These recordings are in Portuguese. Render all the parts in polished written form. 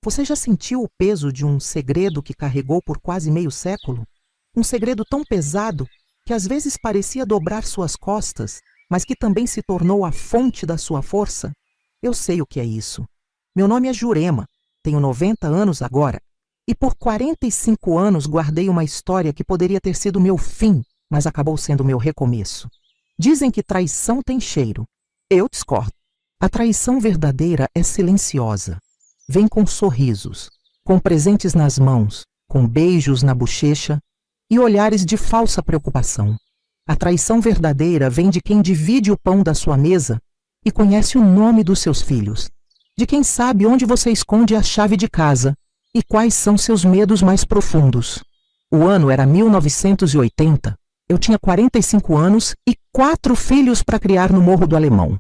Você já sentiu o peso de um segredo que carregou por quase meio século? Um segredo tão pesado que às vezes parecia dobrar suas costas, mas que também se tornou a fonte da sua força? Eu sei o que é isso. Meu nome é Jurema, tenho 90 anos agora, e por 45 anos guardei uma história que poderia ter sido meu fim, mas acabou sendo meu recomeço. Dizem que traição tem cheiro. Eu discordo. A traição verdadeira é silenciosa. Vem com sorrisos, com presentes nas mãos, com beijos na bochecha e olhares de falsa preocupação. A traição verdadeira vem de quem divide o pão da sua mesa e conhece o nome dos seus filhos, de quem sabe onde você esconde a chave de casa e quais são seus medos mais profundos. O ano era 1980, eu tinha 45 anos e 4 filhos para criar no Morro do Alemão.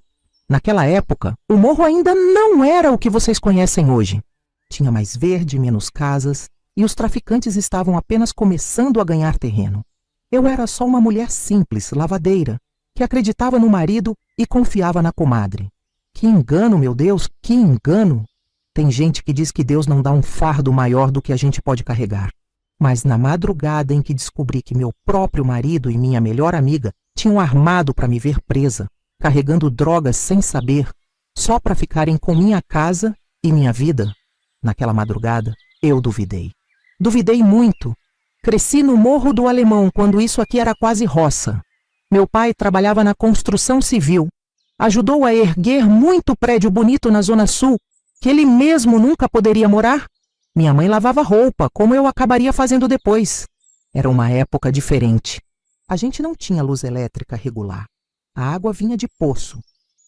Naquela época, o morro ainda não era o que vocês conhecem hoje. Tinha mais verde, menos casas, e os traficantes estavam apenas começando a ganhar terreno. Eu era só uma mulher simples, lavadeira, que acreditava no marido e confiava na comadre. Que engano, meu Deus, que engano! Tem gente que diz que Deus não dá um fardo maior do que a gente pode carregar. Mas na madrugada em que descobri que meu próprio marido e minha melhor amiga tinham armado para me ver presa, carregando drogas sem saber, só para ficarem com minha casa e minha vida, naquela madrugada eu duvidei. Duvidei muito. Cresci no Morro do Alemão quando isso aqui era quase roça. Meu pai trabalhava na construção civil. Ajudou a erguer muito prédio bonito na Zona Sul, que ele mesmo nunca poderia morar. Minha mãe lavava roupa, como eu acabaria fazendo depois. Era uma época diferente. A gente não tinha luz elétrica regular. A água vinha de poço,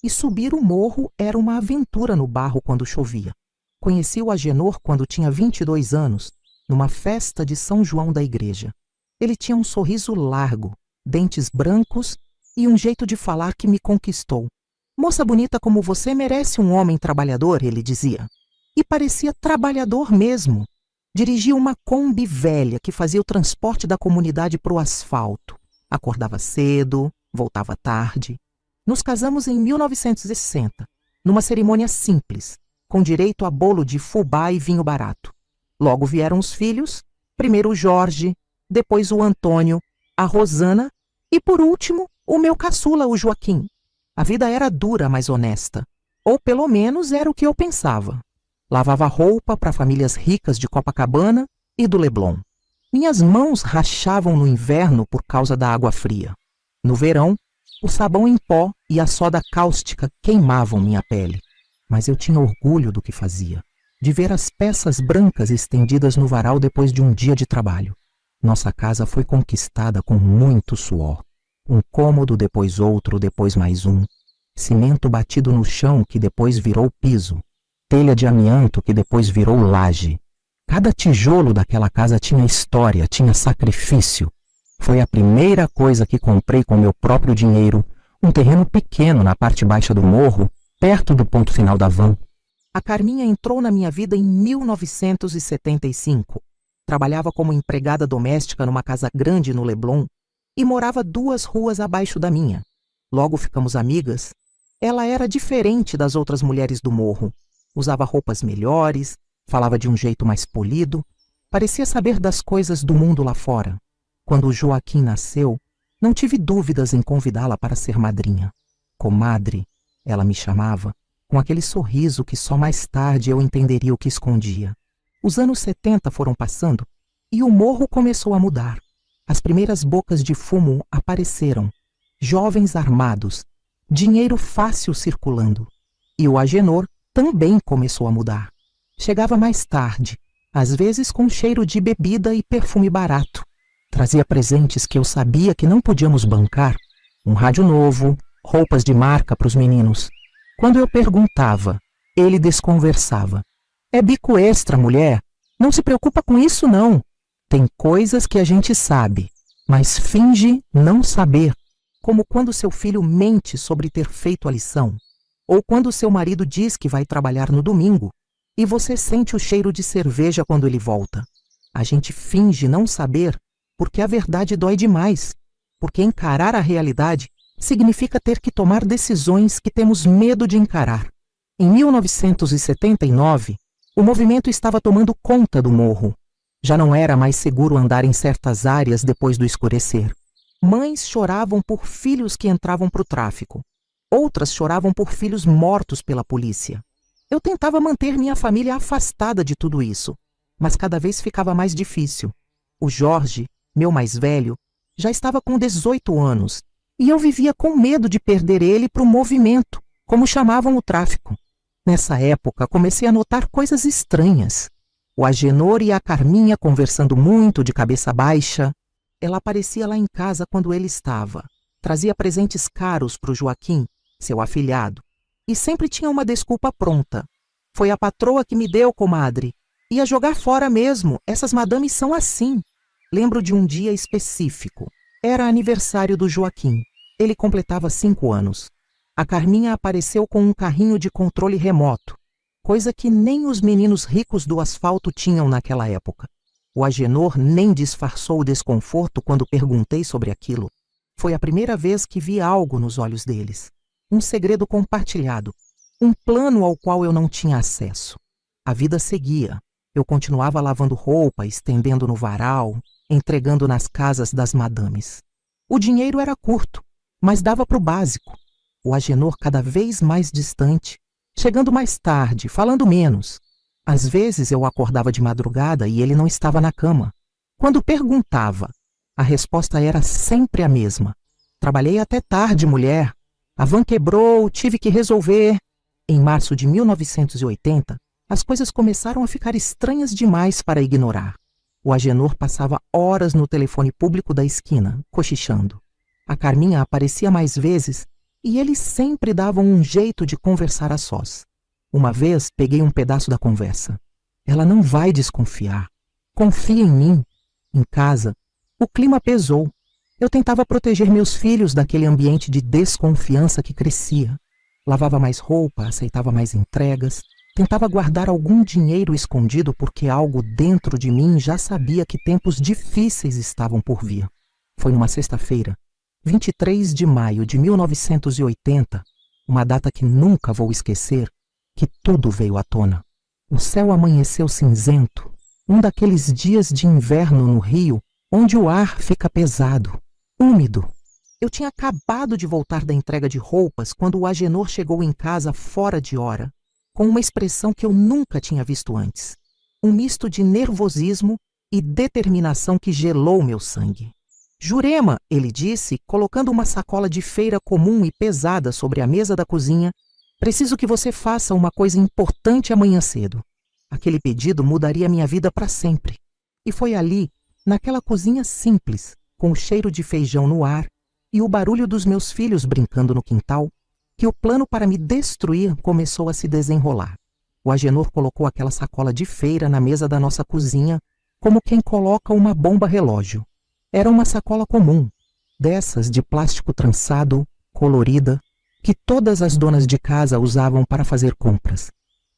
e subir o morro era uma aventura no barro quando chovia. Conheci o Agenor quando tinha 22 anos, numa festa de São João da igreja. Ele tinha um sorriso largo, dentes brancos e um jeito de falar que me conquistou. Moça bonita como você merece um homem trabalhador, ele dizia. E parecia trabalhador mesmo. Dirigia uma Kombi velha que fazia o transporte da comunidade para o asfalto. Acordava cedo, voltava tarde. Nos casamos em 1960, numa cerimônia simples, com direito a bolo de fubá e vinho barato. Logo vieram os filhos, primeiro o Jorge, depois o Antônio, a Rosana e, por último, o meu caçula, o Joaquim. A vida era dura, mas honesta. Ou pelo menos era o que eu pensava. Lavava roupa para famílias ricas de Copacabana e do Leblon. Minhas mãos rachavam no inverno por causa da água fria. No verão, o sabão em pó e a soda cáustica queimavam minha pele. Mas eu tinha orgulho do que fazia, de ver as peças brancas estendidas no varal depois de um dia de trabalho. Nossa casa foi conquistada com muito suor. Um cômodo, depois outro, depois mais um. Cimento batido no chão, que depois virou piso. Telha de amianto, que depois virou laje. Cada tijolo daquela casa tinha história, tinha sacrifício. Foi a primeira coisa que comprei com meu próprio dinheiro, um terreno pequeno na parte baixa do morro, perto do ponto final da van. A Carminha entrou na minha vida em 1975. Trabalhava como empregada doméstica numa casa grande no Leblon e morava 2 ruas abaixo da minha. Logo ficamos amigas. Ela era diferente das outras mulheres do morro. Usava roupas melhores, falava de um jeito mais polido, parecia saber das coisas do mundo lá fora. Quando o Joaquim nasceu, não tive dúvidas em convidá-la para ser madrinha. Comadre, ela me chamava, com aquele sorriso que só mais tarde eu entenderia o que escondia. Os anos 70 foram passando e o morro começou a mudar. As primeiras bocas de fumo apareceram, jovens armados, dinheiro fácil circulando. E o Agenor também começou a mudar. Chegava mais tarde, às vezes com cheiro de bebida e perfume barato. Trazia presentes que eu sabia que não podíamos bancar, um rádio novo, roupas de marca para os meninos. Quando eu perguntava, ele desconversava. É bico extra, mulher. Não se preocupa com isso, não. Tem coisas que a gente sabe, mas finge não saber. Como quando seu filho mente sobre ter feito a lição. Ou quando seu marido diz que vai trabalhar no domingo e você sente o cheiro de cerveja quando ele volta. A gente finge não saber porque a verdade dói demais. Porque encarar a realidade significa ter que tomar decisões que temos medo de encarar. Em 1979, O movimento estava tomando conta do morro. Já não era mais seguro andar em certas áreas depois do escurecer. Mães choravam por filhos que entravam para o tráfico. Outras choravam por filhos mortos pela polícia. Eu tentava manter minha família afastada de tudo isso, mas cada vez ficava mais difícil. O Jorge, meu mais velho, já estava com 18 anos e eu vivia com medo de perder ele para o movimento, como chamavam o tráfico. Nessa época, comecei a notar coisas estranhas. O Agenor e a Carminha conversando muito de cabeça baixa. Ela aparecia lá em casa quando ele estava. Trazia presentes caros para o Joaquim, seu afilhado, e sempre tinha uma desculpa pronta. Foi a patroa que me deu, comadre. Ia jogar fora mesmo, essas madames são assim. Lembro de um dia específico. Era aniversário do Joaquim. Ele completava 5 anos. A Carminha apareceu com um carrinho de controle remoto, coisa que nem os meninos ricos do asfalto tinham naquela época. O Agenor nem disfarçou o desconforto quando perguntei sobre aquilo. Foi a primeira vez que vi algo nos olhos deles. Um segredo compartilhado. Um plano ao qual eu não tinha acesso. A vida seguia. Eu continuava lavando roupa, estendendo no varal, entregando nas casas das madames. O dinheiro era curto, mas dava para o básico. O Agenor cada vez mais distante, chegando mais tarde, falando menos. Às vezes eu acordava de madrugada e ele não estava na cama. Quando perguntava, a resposta era sempre a mesma. Trabalhei até tarde, mulher. A van quebrou, tive que resolver. Em março de 1980, as coisas começaram a ficar estranhas demais para ignorar. O Agenor passava horas no telefone público da esquina, cochichando. A Carminha aparecia mais vezes e eles sempre davam um jeito de conversar a sós. Uma vez peguei um pedaço da conversa. Ela não vai desconfiar. Confia em mim. Em casa, o clima pesou. Eu tentava proteger meus filhos daquele ambiente de desconfiança que crescia. Lavava mais roupa, aceitava mais entregas, tentava guardar algum dinheiro escondido porque algo dentro de mim já sabia que tempos difíceis estavam por vir. Foi numa sexta-feira, 23 de maio de 1980, uma data que nunca vou esquecer, que tudo veio à tona. O céu amanheceu cinzento, um daqueles dias de inverno no Rio, onde o ar fica pesado, úmido. Eu tinha acabado de voltar da entrega de roupas quando o Agenor chegou em casa fora de hora, com uma expressão que eu nunca tinha visto antes. Um misto de nervosismo e determinação que gelou meu sangue. Jurema, ele disse, colocando uma sacola de feira comum e pesada sobre a mesa da cozinha, preciso que você faça uma coisa importante amanhã cedo. Aquele pedido mudaria minha vida para sempre. E foi ali, naquela cozinha simples, com o cheiro de feijão no ar e o barulho dos meus filhos brincando no quintal, que o plano para me destruir começou a se desenrolar. O Agenor colocou aquela sacola de feira na mesa da nossa cozinha, como quem coloca uma bomba relógio. Era uma sacola comum, dessas de plástico trançado, colorida, que todas as donas de casa usavam para fazer compras.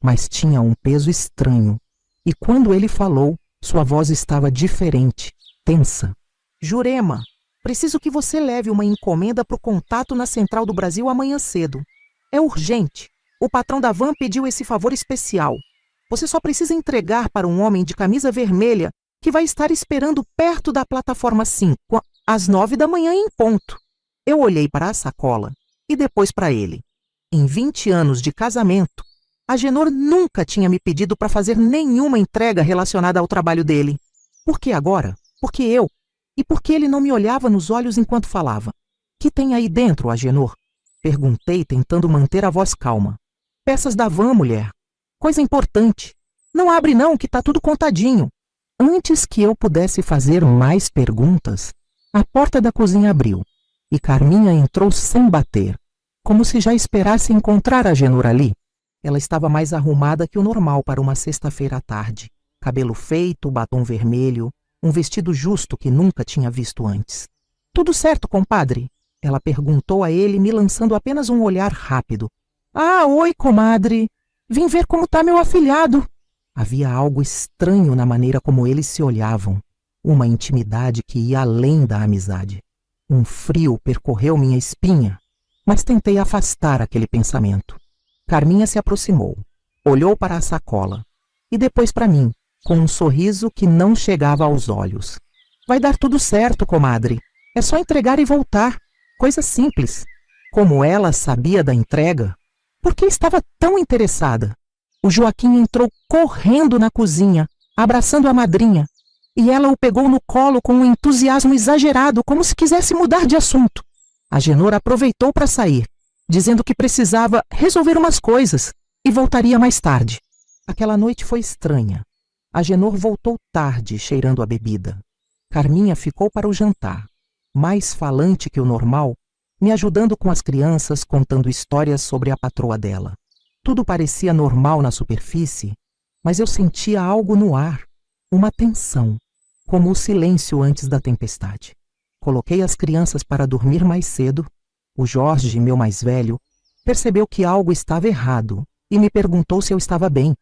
Mas tinha um peso estranho, e quando ele falou, sua voz estava diferente, tensa. Jurema, preciso que você leve uma encomenda para o contato na Central do Brasil amanhã cedo. É urgente. O patrão da van pediu esse favor especial. Você só precisa entregar para um homem de camisa vermelha que vai estar esperando perto da plataforma 5, às 9 da manhã em ponto. Eu olhei para a sacola e depois para ele. Em 20 anos de casamento, Agenor nunca tinha me pedido para fazer nenhuma entrega relacionada ao trabalho dele. Por que agora? Por que eu? E por que ele não me olhava nos olhos enquanto falava? Que tem aí dentro, Agenor? Perguntei, tentando manter a voz calma. Peças da van, mulher. Coisa importante. Não abre não, que tá tudo contadinho. Antes que eu pudesse fazer mais perguntas, a porta da cozinha abriu e Carminha entrou sem bater, como se já esperasse encontrar Agenor ali. Ela estava mais arrumada que o normal para uma sexta-feira à tarde. Cabelo feito, batom vermelho, um vestido justo que nunca tinha visto antes. Tudo certo, compadre? Ela perguntou a ele, me lançando apenas um olhar rápido. Ah, oi, comadre. Vim ver como tá meu afilhado. Havia algo estranho na maneira como eles se olhavam. Uma intimidade que ia além da amizade. Um frio percorreu minha espinha, mas tentei afastar aquele pensamento. Carminha se aproximou. Olhou para a sacola. e depois para mim, com um sorriso que não chegava aos olhos. Vai dar tudo certo, comadre. É só entregar e voltar. Coisa simples. Como ela sabia da entrega, por que estava tão interessada? O Joaquim entrou correndo na cozinha, abraçando a madrinha, e ela o pegou no colo com um entusiasmo exagerado, como se quisesse mudar de assunto. Agenor aproveitou para sair, dizendo que precisava resolver umas coisas e voltaria mais tarde. Aquela noite foi estranha. Agenor voltou tarde, cheirando a bebida. Carminha ficou para o jantar, mais falante que o normal, me ajudando com as crianças, contando histórias sobre a patroa dela. Tudo parecia normal na superfície, mas eu sentia algo no ar, uma tensão, como o silêncio antes da tempestade. Coloquei as crianças para dormir mais cedo. O Jorge, meu mais velho, percebeu que algo estava errado e me perguntou se eu estava bem.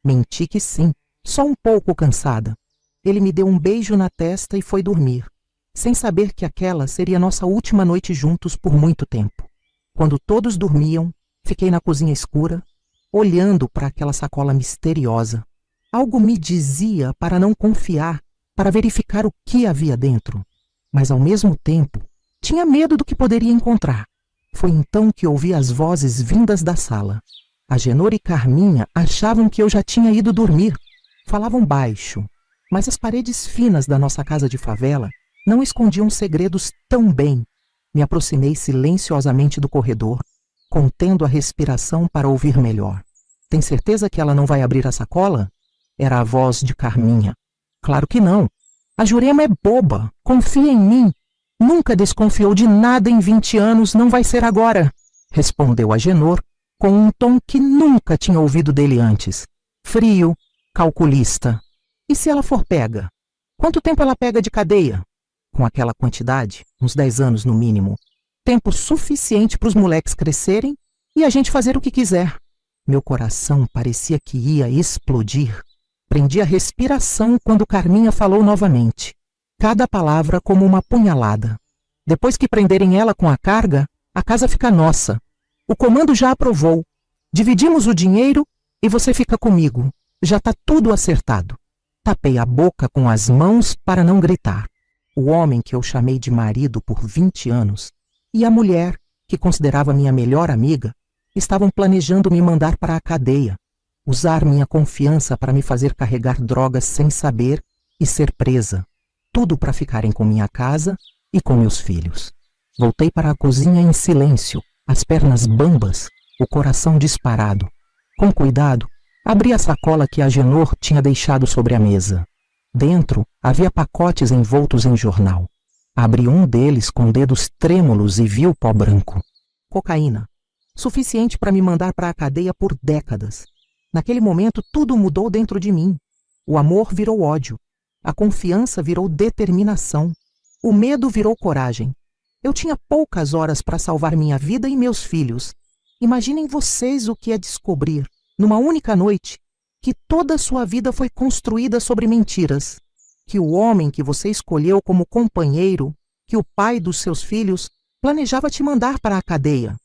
Menti que sim, só um pouco cansada. Ele me deu um beijo na testa e foi dormir, sem saber que aquela seria nossa última noite juntos por muito tempo. Quando todos dormiam, fiquei na cozinha escura, olhando para aquela sacola misteriosa. Algo me dizia para não confiar, para verificar o que havia dentro. Mas, ao mesmo tempo, tinha medo do que poderia encontrar. Foi então que ouvi as vozes vindas da sala. Agenor e Carminha achavam que eu já tinha ido dormir. Falavam baixo, mas as paredes finas da nossa casa de favela não escondiam segredos tão bem. Me aproximei silenciosamente do corredor, contendo a respiração para ouvir melhor. Tem certeza que ela não vai abrir a sacola? Era a voz de Carminha. Claro que não. A Jurema é boba. Confia em mim. Nunca desconfiou de nada em 20 anos, não vai ser agora, respondeu Agenor, com um tom que nunca tinha ouvido dele antes. Frio, calculista. E se ela for pega? Quanto tempo ela pega de cadeia? Com aquela quantidade, uns 10 anos no mínimo. Tempo suficiente para os moleques crescerem e a gente fazer o que quiser. Meu coração parecia que ia explodir. Prendi a respiração quando Carminha falou novamente, cada palavra como uma punhalada. Depois que prenderem ela com a carga, a casa fica nossa. O comando já aprovou. Dividimos o dinheiro e você fica comigo. Já está tudo acertado. Tapei a boca com as mãos para não gritar. O homem que eu chamei de marido por 20 anos e a mulher, que considerava minha melhor amiga, estavam planejando me mandar para a cadeia, usar minha confiança para me fazer carregar drogas sem saber e ser presa. Tudo para ficarem com minha casa e com meus filhos. Voltei para a cozinha em silêncio, as pernas bambas, o coração disparado. Com cuidado, abri a sacola que Agenor tinha deixado sobre a mesa. Dentro havia pacotes envoltos em jornal. Abri um deles com dedos trêmulos e vi o pó branco. Cocaína. Suficiente para me mandar para a cadeia por décadas. Naquele momento, tudo mudou dentro de mim. O amor virou ódio. A confiança virou determinação. O medo virou coragem. Eu tinha poucas horas para salvar minha vida e meus filhos. Imaginem vocês o que é descobrir, numa única noite, que toda a sua vida foi construída sobre mentiras. Que o homem que você escolheu como companheiro, que o pai dos seus filhos, planejava te mandar para a cadeia.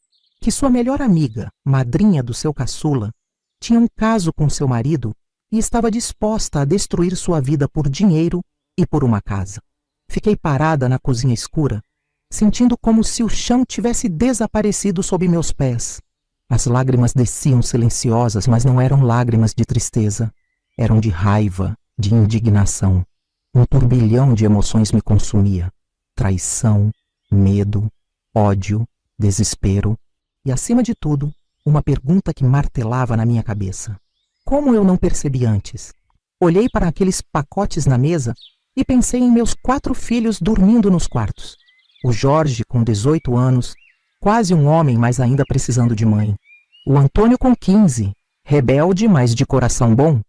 Que sua melhor amiga, madrinha do seu caçula, tinha um caso com seu marido e estava disposta a destruir sua vida por dinheiro e por uma casa. Fiquei parada na cozinha escura, sentindo como se o chão tivesse desaparecido sob meus pés. As lágrimas desciam silenciosas, mas não eram lágrimas de tristeza. Eram de raiva, de indignação. Um turbilhão de emoções me consumia. Traição, medo, ódio, desespero e, acima de tudo, uma pergunta que martelava na minha cabeça. Como eu não percebi antes? Olhei para aqueles pacotes na mesa e pensei em meus 4 filhos dormindo nos quartos. O Jorge, com 18 anos, quase um homem, mas ainda precisando de mãe. O Antônio, com 15, rebelde, mas de coração bom.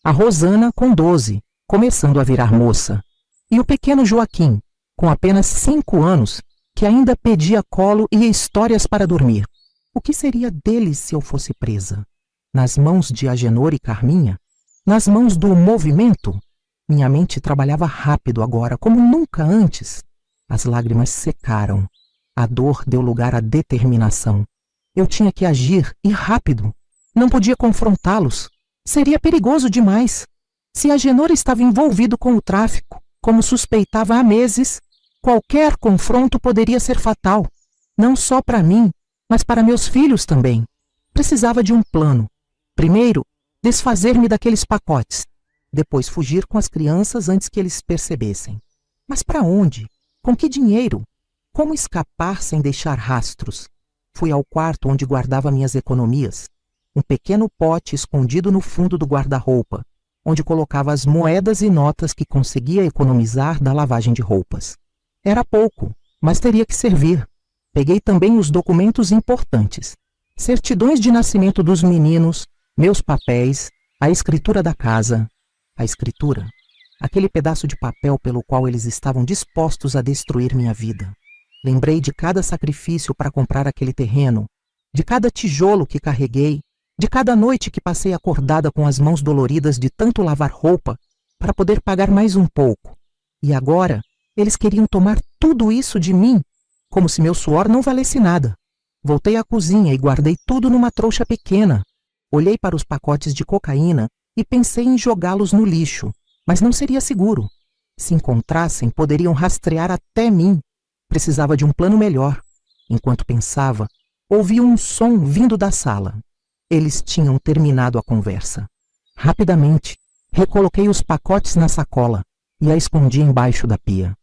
A Rosana, com 12, começando a virar moça. E o pequeno Joaquim, com apenas 5 anos, que ainda pedia colo e histórias para dormir. O que seria dele se eu fosse presa? Nas mãos de Agenor e Carminha? Nas mãos do movimento? Minha mente trabalhava rápido agora, como nunca antes. As lágrimas secaram. A dor deu lugar à determinação. Eu tinha que agir, e rápido. Não podia confrontá-los. Seria perigoso demais. Se Agenor estava envolvido com o tráfico, como suspeitava há meses, qualquer confronto poderia ser fatal. Não só para mim, mas para meus filhos também. Precisava de um plano. Primeiro, desfazer-me daqueles pacotes. Depois fugir com as crianças antes que eles percebessem. Mas para onde? Com que dinheiro? Como escapar sem deixar rastros? Fui ao quarto onde guardava minhas economias. Um pequeno pote escondido no fundo do guarda-roupa, onde colocava as moedas e notas que conseguia economizar da lavagem de roupas. Era pouco, mas teria que servir. Peguei também os documentos importantes. Certidões de nascimento dos meninos, meus papéis, a escritura da casa. A escritura, aquele pedaço de papel pelo qual eles estavam dispostos a destruir minha vida. Lembrei de cada sacrifício para comprar aquele terreno, de cada tijolo que carreguei, de cada noite que passei acordada com as mãos doloridas de tanto lavar roupa para poder pagar mais um pouco. E agora, eles queriam tomar tudo isso de mim, como se meu suor não valesse nada. Voltei à cozinha e guardei tudo numa trouxa pequena. Olhei para os pacotes de cocaína e pensei em jogá-los no lixo, mas não seria seguro. Se encontrassem, poderiam rastrear até mim. Precisava de um plano melhor. Enquanto pensava, ouvi um som vindo da sala. Eles tinham terminado a conversa. Rapidamente, recoloquei os pacotes na sacola e a escondi embaixo da pia.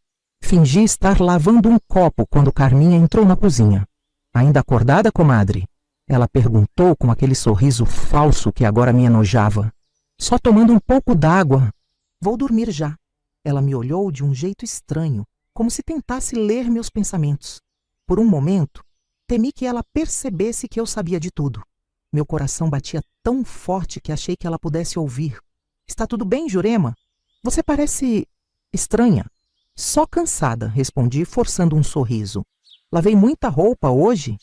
Fingi estar lavando um copo quando Carminha entrou na cozinha. Ainda acordada, comadre? Ela perguntou com aquele sorriso falso que agora me enojava. Só tomando um pouco d'água. Vou dormir já. Ela me olhou de um jeito estranho, como se tentasse ler meus pensamentos. Por um momento, temi que ela percebesse que eu sabia de tudo. Meu coração batia tão forte que achei que ela pudesse ouvir. Está tudo bem, Jurema? Você parece estranha. Só cansada, respondi, forçando um sorriso. Lavei muita roupa hoje?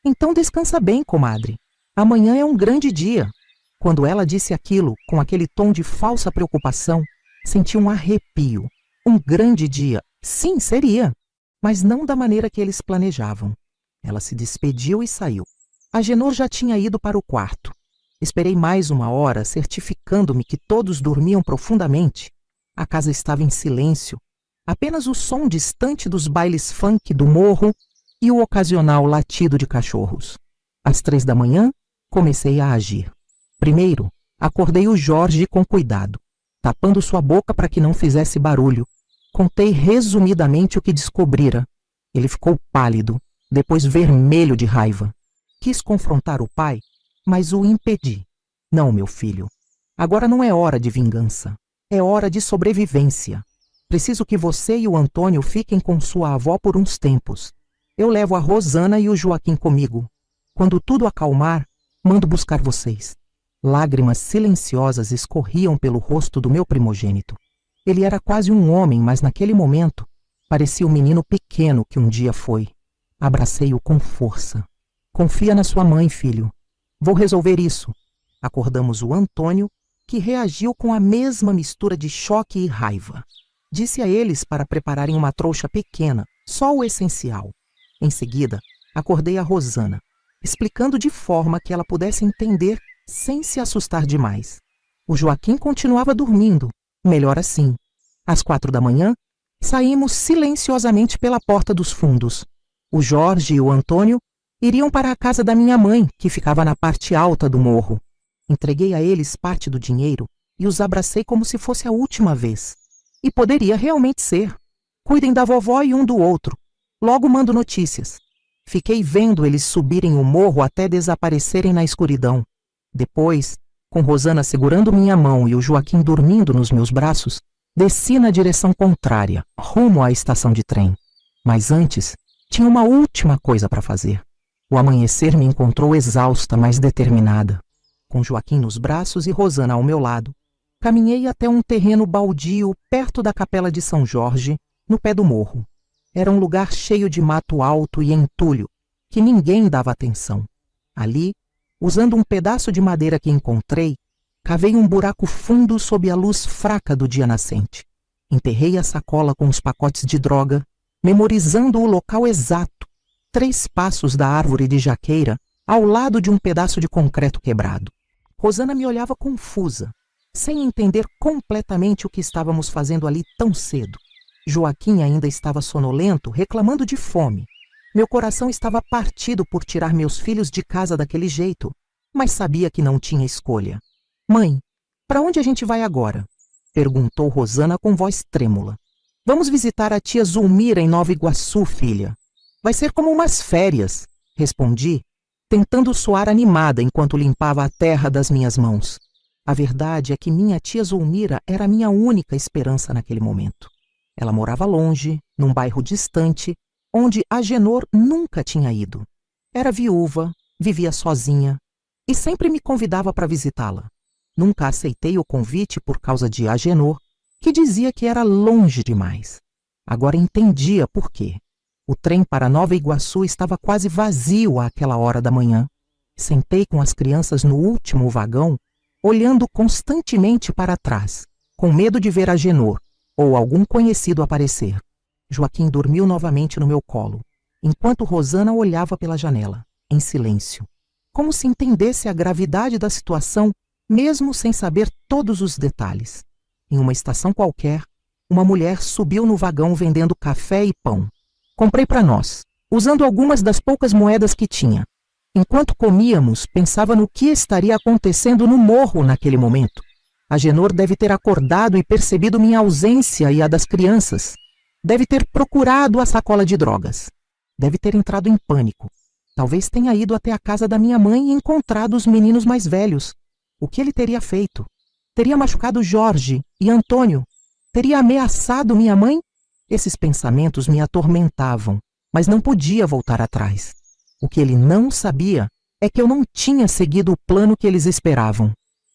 Então descansa bem, comadre. Amanhã é um grande dia. Quando ela disse aquilo, com aquele tom de falsa preocupação, senti um arrepio. Um grande dia. Sim, seria. Mas não da maneira que eles planejavam. Ela se despediu e saiu. Agenor já tinha ido para o quarto. Esperei mais uma hora, certificando-me que todos dormiam profundamente. A casa estava em silêncio. Apenas o som distante dos bailes funk do morro e o ocasional latido de cachorros. Às 3 da manhã, comecei a agir. Primeiro, acordei o Jorge com cuidado, tapando sua boca para que não fizesse barulho. Contei resumidamente o que descobrira. Ele ficou pálido, depois vermelho de raiva. Quis confrontar o pai, mas o impedi. Não, meu filho. Agora não é hora de vingança. É hora de sobrevivência. Preciso que você e o Antônio fiquem com sua avó por uns tempos. Eu levo a Rosana e o Joaquim comigo. Quando tudo acalmar, mando buscar vocês. Lágrimas silenciosas escorriam pelo rosto do meu primogênito. Ele era quase um homem, mas naquele momento parecia o menino pequeno que um dia foi. Abracei-o com força. Confia na sua mãe, filho. Vou resolver isso. Acordamos o Antônio, que reagiu com a mesma mistura de choque e raiva. Disse a eles para prepararem uma trouxa pequena, só o essencial. Em seguida, acordei a Rosana, explicando de forma que ela pudesse entender sem se assustar demais. O Joaquim continuava dormindo, melhor assim. Às 4 da manhã, saímos silenciosamente pela porta dos fundos. O Jorge e o Antônio iriam para a casa da minha mãe, que ficava na parte alta do morro. Entreguei a eles parte do dinheiro e os abracei como se fosse a última vez. E poderia realmente ser. Cuidem da vovó e um do outro. Logo mando notícias. Fiquei vendo eles subirem o morro até desaparecerem na escuridão. Depois, com Rosana segurando minha mão e o Joaquim dormindo nos meus braços, desci na direção contrária, rumo à estação de trem. Mas antes, tinha uma última coisa para fazer. O amanhecer me encontrou exausta, mas determinada. Com Joaquim nos braços e Rosana ao meu lado, caminhei até um terreno baldio perto da capela de São Jorge, no pé do morro. Era um lugar cheio de mato alto e entulho, que ninguém dava atenção. Ali, usando um pedaço de madeira que encontrei, cavei um buraco fundo sob a luz fraca do dia nascente. Enterrei a sacola com os pacotes de droga, memorizando o local exato, 3 passos da árvore de jaqueira, ao lado de um pedaço de concreto quebrado. Rosana me olhava confusa, sem entender completamente o que estávamos fazendo ali tão cedo. Joaquim ainda estava sonolento, reclamando de fome. Meu coração estava partido por tirar meus filhos de casa daquele jeito, mas sabia que não tinha escolha. Mãe, para onde a gente vai agora? Perguntou Rosana com voz trêmula. Vamos visitar a tia Zulmira em Nova Iguaçu, filha. Vai ser como umas férias, respondi, tentando soar animada enquanto limpava a terra das minhas mãos. A verdade é que minha tia Zulmira era a minha única esperança naquele momento. Ela morava longe, num bairro distante, onde Agenor nunca tinha ido. Era viúva, vivia sozinha e sempre me convidava para visitá-la. Nunca aceitei o convite por causa de Agenor, que dizia que era longe demais. Agora entendia por quê. O trem para Nova Iguaçu estava quase vazio àquela hora da manhã. Sentei com as crianças no último vagão, olhando constantemente para trás, com medo de ver Agenor ou algum conhecido aparecer. Joaquim dormiu novamente no meu colo, enquanto Rosana olhava pela janela, em silêncio, como se entendesse a gravidade da situação, mesmo sem saber todos os detalhes. Em uma estação qualquer, uma mulher subiu no vagão vendendo café e pão. Comprei para nós, usando algumas das poucas moedas que tinha. Enquanto comíamos, pensava no que estaria acontecendo no morro naquele momento. Agenor deve ter acordado e percebido minha ausência e a das crianças. Deve ter procurado a sacola de drogas. Deve ter entrado em pânico. Talvez tenha ido até a casa da minha mãe e encontrado os meninos mais velhos. O que ele teria feito? Teria machucado Jorge e Antônio? Teria ameaçado minha mãe? Esses pensamentos me atormentavam, mas não podia voltar atrás. O que ele não sabia é que eu não tinha seguido o plano que eles esperavam.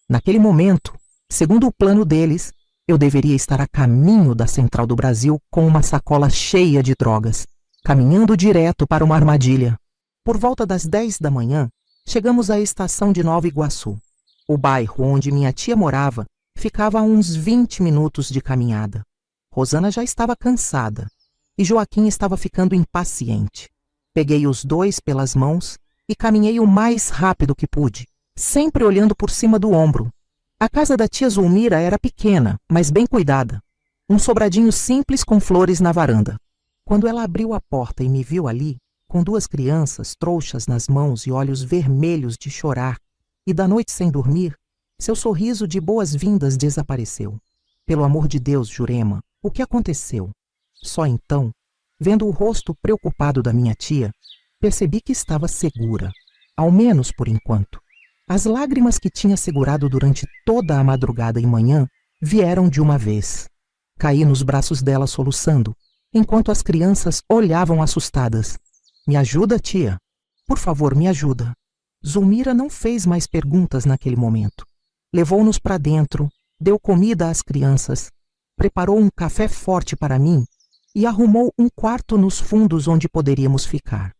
Naquele momento, segundo o plano deles, eu deveria estar a caminho da Central do Brasil com uma sacola cheia de drogas, caminhando direto para uma armadilha. Por volta das 10 da manhã, chegamos à estação de Nova Iguaçu. O bairro onde minha tia morava ficava a uns 20 minutos de caminhada. Rosana já estava cansada e Joaquim estava ficando impaciente. Peguei os dois pelas mãos e caminhei o mais rápido que pude, sempre olhando por cima do ombro. A casa da tia Zulmira era pequena, mas bem cuidada. Um sobradinho simples com flores na varanda. Quando ela abriu a porta e me viu ali, com duas crianças, trouxas nas mãos e olhos vermelhos de chorar, e da noite sem dormir, seu sorriso de boas-vindas desapareceu. Pelo amor de Deus, Jurema, o que aconteceu? Só então, vendo o rosto preocupado da minha tia, percebi que estava segura, ao menos por enquanto. As lágrimas que tinha segurado durante toda a madrugada e manhã vieram de uma vez. Caí nos braços dela soluçando, enquanto as crianças olhavam assustadas. Me ajuda, tia. Por favor, me ajuda. Zulmira não fez mais perguntas naquele momento. Levou-nos para dentro, deu comida às crianças, preparou um café forte para mim e arrumou um quarto nos fundos onde poderíamos ficar.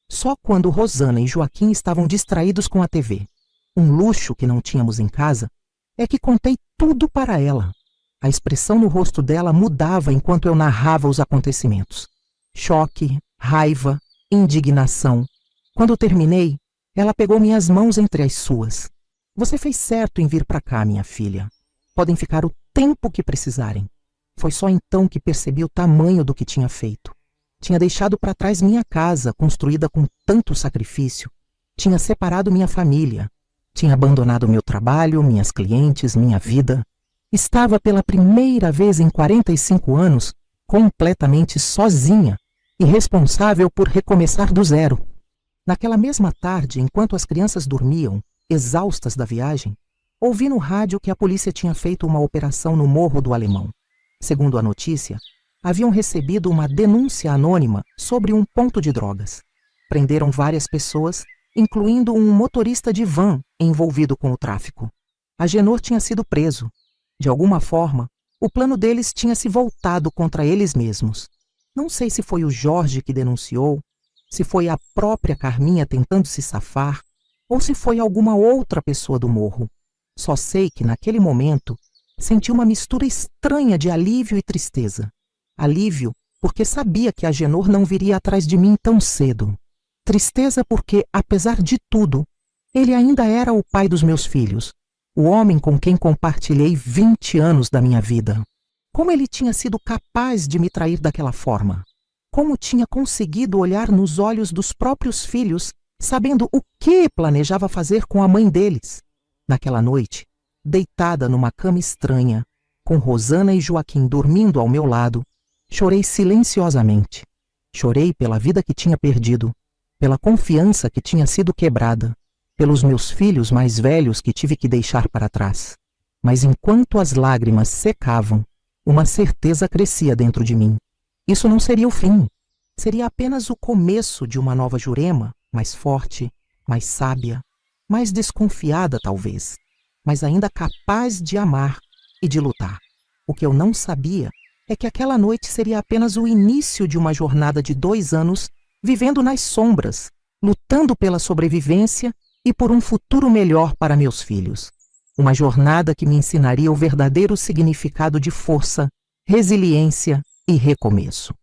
Só quando Rosana e Joaquim estavam distraídos com a TV, um luxo que não tínhamos em casa, é que contei tudo para ela. A expressão no rosto dela mudava enquanto eu narrava os acontecimentos. Choque, raiva, indignação. Quando terminei, ela pegou minhas mãos entre as suas. Você fez certo em vir para cá, minha filha. Podem ficar o tempo que precisarem. Foi só então que percebi o tamanho do que tinha feito. Tinha deixado para trás minha casa, construída com tanto sacrifício. Tinha separado minha família. Tinha abandonado meu trabalho, minhas clientes, minha vida. Estava pela primeira vez em 45 anos completamente sozinha e responsável por recomeçar do zero. Naquela mesma tarde, enquanto as crianças dormiam, exaustas da viagem, ouvi no rádio que a polícia tinha feito uma operação no Morro do Alemão. Segundo a notícia, haviam recebido uma denúncia anônima sobre um ponto de drogas. Prenderam várias pessoas, incluindo um motorista de van envolvido com o tráfico. Agenor tinha sido preso. De alguma forma, o plano deles tinha se voltado contra eles mesmos. Não sei se foi o Jorge que denunciou, se foi a própria Carminha tentando se safar, ou se foi alguma outra pessoa do morro. Só sei que, naquele momento, senti uma mistura estranha de alívio e tristeza. Alívio porque sabia que Agenor não viria atrás de mim tão cedo. Tristeza porque, apesar de tudo, ele ainda era o pai dos meus filhos, o homem com quem compartilhei 20 anos da minha vida. Como ele tinha sido capaz de me trair daquela forma? Como tinha conseguido olhar nos olhos dos próprios filhos, sabendo o que planejava fazer com a mãe deles? Naquela noite, deitada numa cama estranha, com Rosana e Joaquim dormindo ao meu lado, chorei silenciosamente. Chorei pela vida que tinha perdido, pela confiança que tinha sido quebrada, pelos meus filhos mais velhos que tive que deixar para trás. Mas enquanto as lágrimas secavam, uma certeza crescia dentro de mim. Isso não seria o fim. Seria apenas o começo de uma nova Jurema, mais forte, mais sábia, mais desconfiada talvez, mas ainda capaz de amar e de lutar. O que eu não sabia é que aquela noite seria apenas o início de uma jornada de 2 anos vivendo nas sombras, lutando pela sobrevivência e por um futuro melhor para meus filhos. Uma jornada que me ensinaria o verdadeiro significado de força, resiliência e recomeço.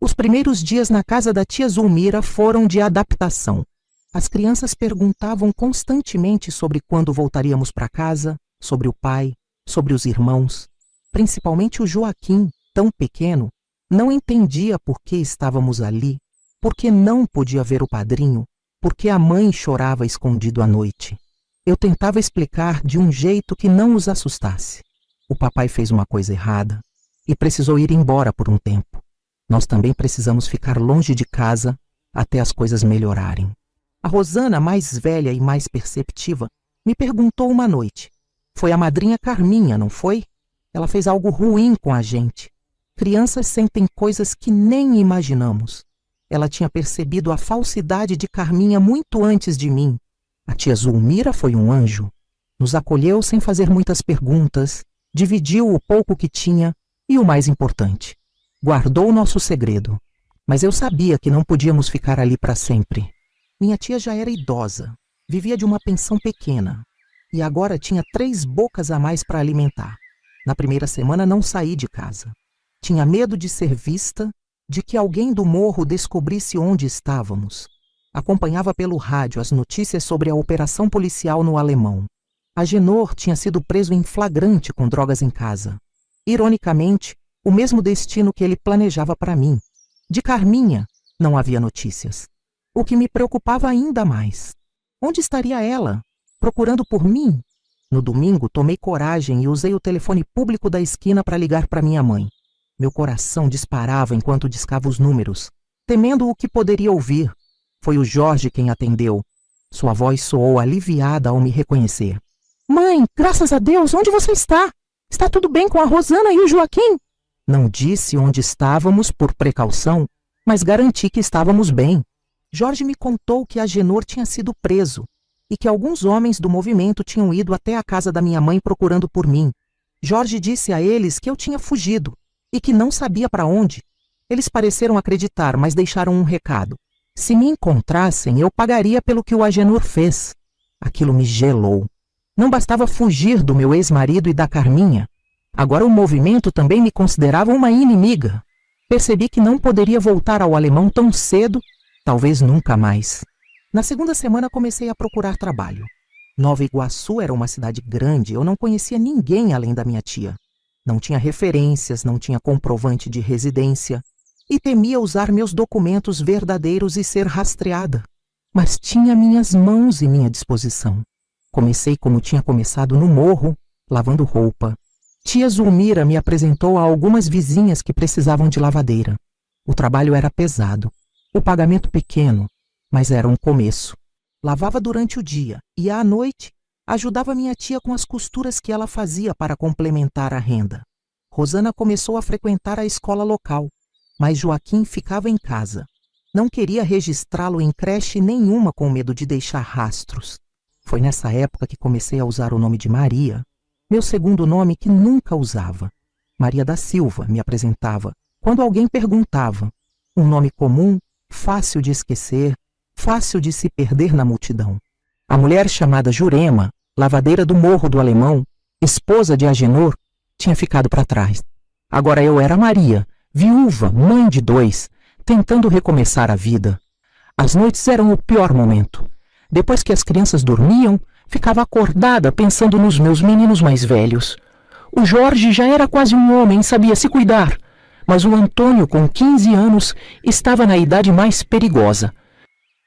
Os primeiros dias na casa da tia Zulmira foram de adaptação. As crianças perguntavam constantemente sobre quando voltaríamos para casa, sobre o pai, sobre os irmãos. Principalmente o Joaquim, tão pequeno, não entendia por que estávamos ali, por que não podia ver o padrinho, por que a mãe chorava escondido à noite. Eu tentava explicar de um jeito que não os assustasse. O papai fez uma coisa errada e precisou ir embora por um tempo. Nós também precisamos ficar longe de casa até as coisas melhorarem. A Rosana, mais velha e mais perceptiva, me perguntou uma noite. Foi a madrinha Carminha, não foi? Ela fez algo ruim com a gente. Crianças sentem coisas que nem imaginamos. Ela tinha percebido a falsidade de Carminha muito antes de mim. A tia Zulmira foi um anjo. Nos acolheu sem fazer muitas perguntas, dividiu o pouco que tinha e, o mais importante, guardou nosso segredo. Mas eu sabia que não podíamos ficar ali para sempre. Minha tia já era idosa, vivia de uma pensão pequena e agora tinha 3 bocas a mais para alimentar. Na primeira semana não saí de casa. Tinha medo de ser vista, de que alguém do morro descobrisse onde estávamos. Acompanhava pelo rádio as notícias sobre a operação policial no Alemão. Agenor tinha sido preso em flagrante com drogas em casa. Ironicamente, o mesmo destino que ele planejava para mim. De Carminha, não havia notícias. O que me preocupava ainda mais. Onde estaria ela? Procurando por mim? No domingo, tomei coragem e usei o telefone público da esquina para ligar para minha mãe. Meu coração disparava enquanto discava os números, temendo o que poderia ouvir. Foi o Jorge quem atendeu. Sua voz soou aliviada ao me reconhecer. Mãe, graças a Deus, onde você está? Está tudo bem com a Rosana e o Joaquim? Não disse onde estávamos por precaução, mas garanti que estávamos bem. Jorge me contou que Agenor tinha sido preso e que alguns homens do movimento tinham ido até a casa da minha mãe procurando por mim. Jorge disse a eles que eu tinha fugido e que não sabia para onde. Eles pareceram acreditar, mas deixaram um recado. Se me encontrassem, eu pagaria pelo que o Agenor fez. Aquilo me gelou. Não bastava fugir do meu ex-marido e da Carminha. Agora o movimento também me considerava uma inimiga. Percebi que não poderia voltar ao Alemão tão cedo, talvez nunca mais. Na segunda semana comecei a procurar trabalho. Nova Iguaçu era uma cidade grande, eu não conhecia ninguém além da minha tia. Não tinha referências, não tinha comprovante de residência e temia usar meus documentos verdadeiros e ser rastreada. Mas tinha minhas mãos em minha disposição. Comecei como tinha começado no morro, lavando roupa. Tia Zulmira me apresentou a algumas vizinhas que precisavam de lavadeira. O trabalho era pesado, o pagamento pequeno, mas era um começo. Lavava durante o dia e à noite ajudava minha tia com as costuras que ela fazia para complementar a renda. Rosana começou a frequentar a escola local, mas Joaquim ficava em casa. Não queria registrá-lo em creche nenhuma com medo de deixar rastros. Foi nessa época que comecei a usar o nome de Maria, meu segundo nome que nunca usava. Maria da Silva me apresentava quando alguém perguntava. Um nome comum, fácil de esquecer, fácil de se perder na multidão. A mulher chamada Jurema, lavadeira do Morro do Alemão, esposa de Agenor, tinha ficado para trás. Agora eu era Maria, viúva, mãe de 2, tentando recomeçar a vida. As noites eram o pior momento. Depois que as crianças dormiam, ficava acordada pensando nos meus meninos mais velhos. O Jorge já era quase um homem e sabia se cuidar, mas o Antônio, com 15 anos, estava na idade mais perigosa.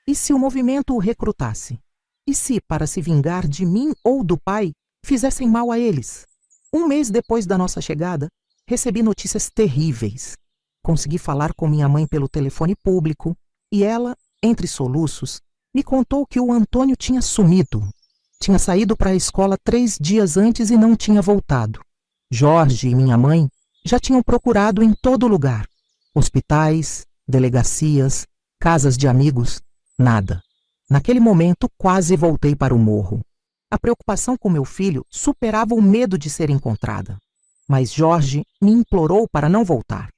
E se o movimento o recrutasse? E se, para se vingar de mim ou do pai, fizessem mal a eles? Um mês depois da nossa chegada, recebi notícias terríveis. Consegui falar com minha mãe pelo telefone público e ela, entre soluços, me contou que o Antônio tinha sumido. Tinha saído para a escola 3 dias antes e não tinha voltado. Jorge e minha mãe já tinham procurado em todo lugar. Hospitais, delegacias, casas de amigos, nada. Naquele momento, quase voltei para o morro. A preocupação com meu filho superava o medo de ser encontrada. Mas Jorge me implorou para não voltar.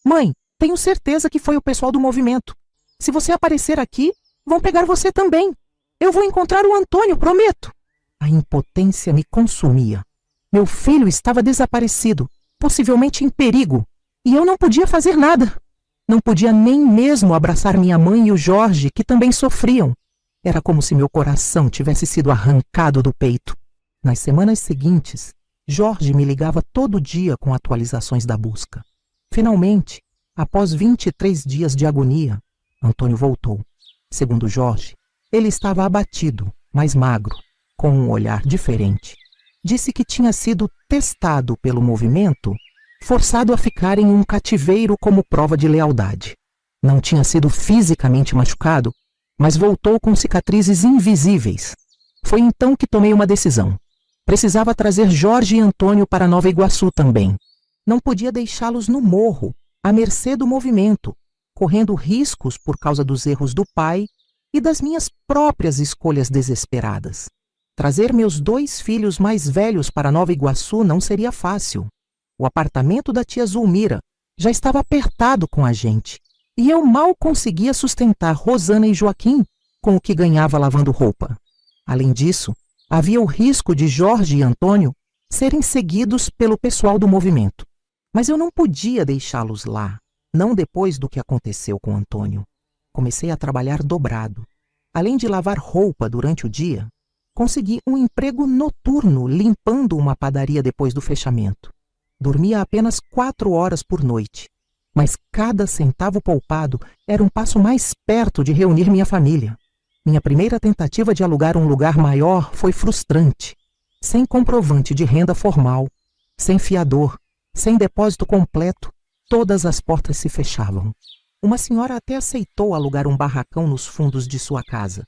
Mãe, tenho certeza que foi o pessoal do movimento. Se você aparecer aqui, vão pegar você também. Eu vou encontrar o Antônio, prometo. A impotência me consumia. Meu filho estava desaparecido, possivelmente em perigo, e eu não podia fazer nada. Não podia nem mesmo abraçar minha mãe e o Jorge, que também sofriam. Era como se meu coração tivesse sido arrancado do peito. Nas semanas seguintes, Jorge me ligava todo dia com atualizações da busca. Finalmente, após 23 dias de agonia, Antônio voltou. Segundo Jorge, ele estava abatido, mas magro, com um olhar diferente. Disse que tinha sido testado pelo movimento, forçado a ficar em um cativeiro como prova de lealdade. Não tinha sido fisicamente machucado, mas voltou com cicatrizes invisíveis. Foi então que tomei uma decisão. Precisava trazer Jorge e Antônio para Nova Iguaçu também. Não podia deixá-los no morro, à mercê do movimento, correndo riscos por causa dos erros do pai e das minhas próprias escolhas desesperadas. Trazer meus 2 filhos mais velhos para Nova Iguaçu não seria fácil. O apartamento da tia Zulmira já estava apertado com a gente, e eu mal conseguia sustentar Rosana e Joaquim com o que ganhava lavando roupa. Além disso, havia o risco de Jorge e Antônio serem seguidos pelo pessoal do movimento. Mas eu não podia deixá-los lá, não depois do que aconteceu com Antônio. Comecei a trabalhar dobrado. Além de lavar roupa durante o dia, consegui um emprego noturno limpando uma padaria depois do fechamento. Dormia apenas 4 horas por noite, mas cada centavo poupado era um passo mais perto de reunir minha família. Minha primeira tentativa de alugar um lugar maior foi frustrante. Sem comprovante de renda formal, sem fiador, sem depósito completo, todas as portas se fechavam. Uma senhora até aceitou alugar um barracão nos fundos de sua casa,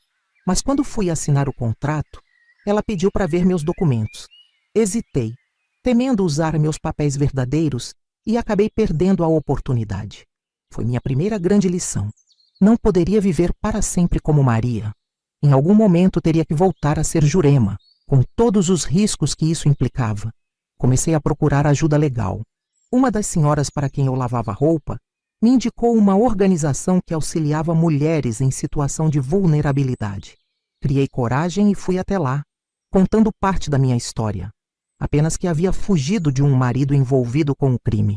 mas quando fui assinar o contrato, ela pediu para ver meus documentos. Hesitei, temendo usar meus papéis verdadeiros, e acabei perdendo a oportunidade. Foi minha primeira grande lição. Não poderia viver para sempre como Maria. Em algum momento teria que voltar a ser Jurema, com todos os riscos que isso implicava. Comecei a procurar ajuda legal. Uma das senhoras para quem eu lavava roupa me indicou uma organização que auxiliava mulheres em situação de vulnerabilidade. Criei coragem e fui até lá, contando parte da minha história. Apenas que havia fugido de um marido envolvido com o crime.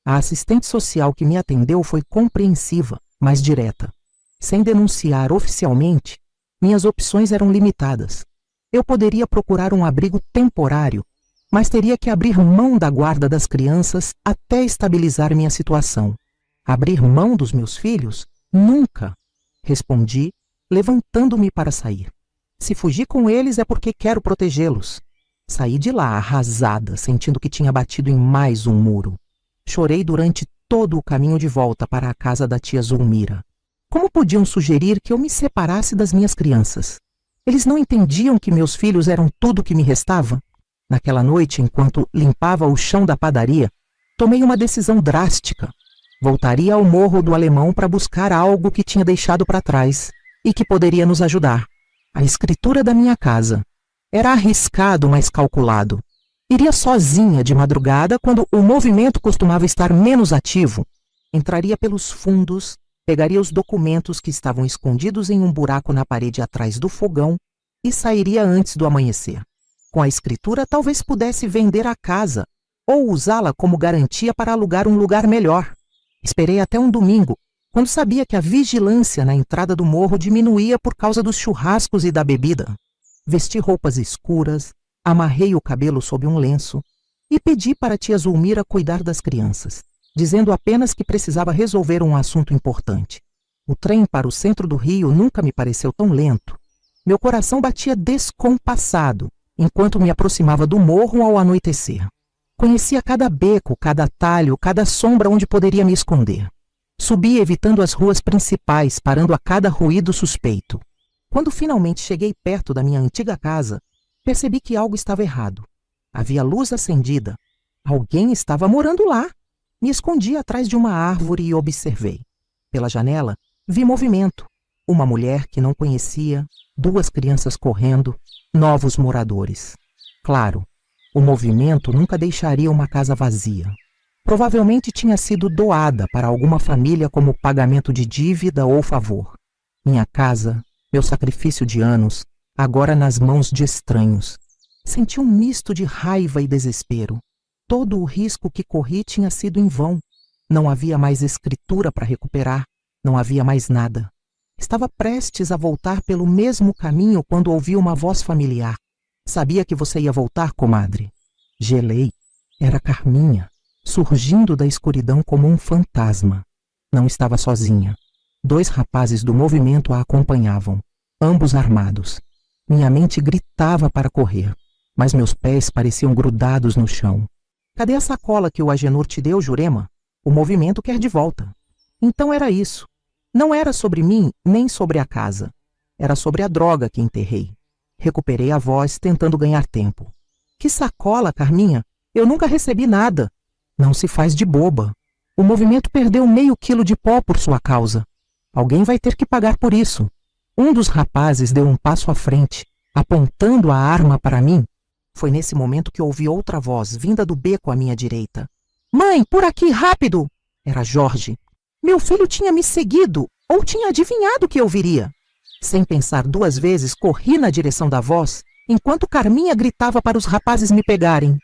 A assistente social que me atendeu foi compreensiva, mas direta. Sem denunciar oficialmente, minhas opções eram limitadas. Eu poderia procurar um abrigo temporário, mas teria que abrir mão da guarda das crianças até estabilizar minha situação. Abrir mão dos meus filhos? Nunca! Respondi, levantando-me para sair. Se fugir com eles é porque quero protegê-los. Saí de lá arrasada, sentindo que tinha batido em mais um muro. Chorei durante todo o caminho de volta para a casa da tia Zulmira. Como podiam sugerir que eu me separasse das minhas crianças? Eles não entendiam que meus filhos eram tudo o que me restava? Naquela noite, enquanto limpava o chão da padaria, tomei uma decisão drástica. Voltaria ao Morro do Alemão para buscar algo que tinha deixado para trás e que poderia nos ajudar. A escritura da minha casa. Era arriscado, mas calculado. Iria sozinha de madrugada quando o movimento costumava estar menos ativo. Entraria pelos fundos, pegaria os documentos que estavam escondidos em um buraco na parede atrás do fogão e sairia antes do amanhecer. Com a escritura, talvez pudesse vender a casa ou usá-la como garantia para alugar um lugar melhor. Esperei até um domingo, quando sabia que a vigilância na entrada do morro diminuía por causa dos churrascos e da bebida. Vesti roupas escuras, amarrei o cabelo sob um lenço e pedi para a tia Zulmira cuidar das crianças, dizendo apenas que precisava resolver um assunto importante. O trem para o centro do Rio nunca me pareceu tão lento. Meu coração batia descompassado enquanto me aproximava do morro ao anoitecer. Conhecia cada beco, cada atalho, cada sombra onde poderia me esconder. Subi evitando as ruas principais, parando a cada ruído suspeito. Quando finalmente cheguei perto da minha antiga casa, percebi que algo estava errado. Havia luz acendida. Alguém estava morando lá. Me escondi atrás de uma árvore e observei. Pela janela, vi movimento. Uma mulher que não conhecia, 2 crianças correndo, novos moradores. Claro, o movimento nunca deixaria uma casa vazia. Provavelmente tinha sido doada para alguma família como pagamento de dívida ou favor. Minha casa, meu sacrifício de anos, agora nas mãos de estranhos. Senti um misto de raiva e desespero. Todo o risco que corri tinha sido em vão. Não havia mais escritura para recuperar, não havia mais nada. Estava prestes a voltar pelo mesmo caminho quando ouvi uma voz familiar. Sabia que você ia voltar, comadre. Gelei. Era Carminha, surgindo da escuridão como um fantasma. Não estava sozinha. 2 rapazes do movimento a acompanhavam, ambos armados. Minha mente gritava para correr, mas meus pés pareciam grudados no chão. Cadê a sacola que o Agenor te deu, Jurema? O movimento quer de volta. Então era isso. Não era sobre mim, nem sobre a casa. Era sobre a droga que enterrei. Recuperei a voz, tentando ganhar tempo. Que sacola, Carminha? Eu nunca recebi nada. Não se faz de boba. O movimento perdeu meio quilo de pó por sua causa. Alguém vai ter que pagar por isso. Um dos rapazes deu um passo à frente, apontando a arma para mim. Foi nesse momento que ouvi outra voz, vinda do beco à minha direita. Mãe, por aqui, rápido! Era Jorge. Meu filho tinha me seguido, ou tinha adivinhado que eu viria. Sem pensar 2 vezes, corri na direção da voz, enquanto Carminha gritava para os rapazes me pegarem.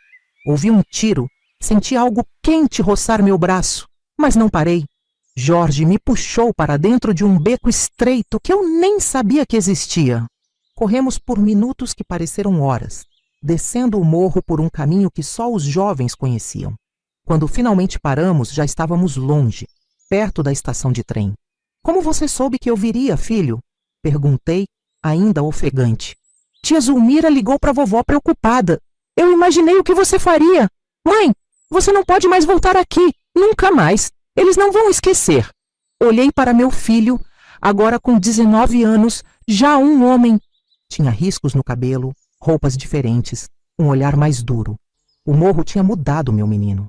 Ouvi um tiro, senti algo quente roçar meu braço, mas não parei. Jorge me puxou para dentro de um beco estreito que eu nem sabia que existia. Corremos por minutos que pareceram horas, descendo o morro por um caminho que só os jovens conheciam. Quando finalmente paramos, já estávamos longe, perto da estação de trem. Como você soube que eu viria, filho? Perguntei, ainda ofegante. Tia Zulmira ligou para a vovó preocupada. Eu imaginei o que você faria. Mãe, você não pode mais voltar aqui, nunca mais. Eles não vão esquecer. Olhei para meu filho, agora com 19 anos, já um homem. Tinha riscos no cabelo, roupas diferentes, um olhar mais duro. O morro tinha mudado, meu menino.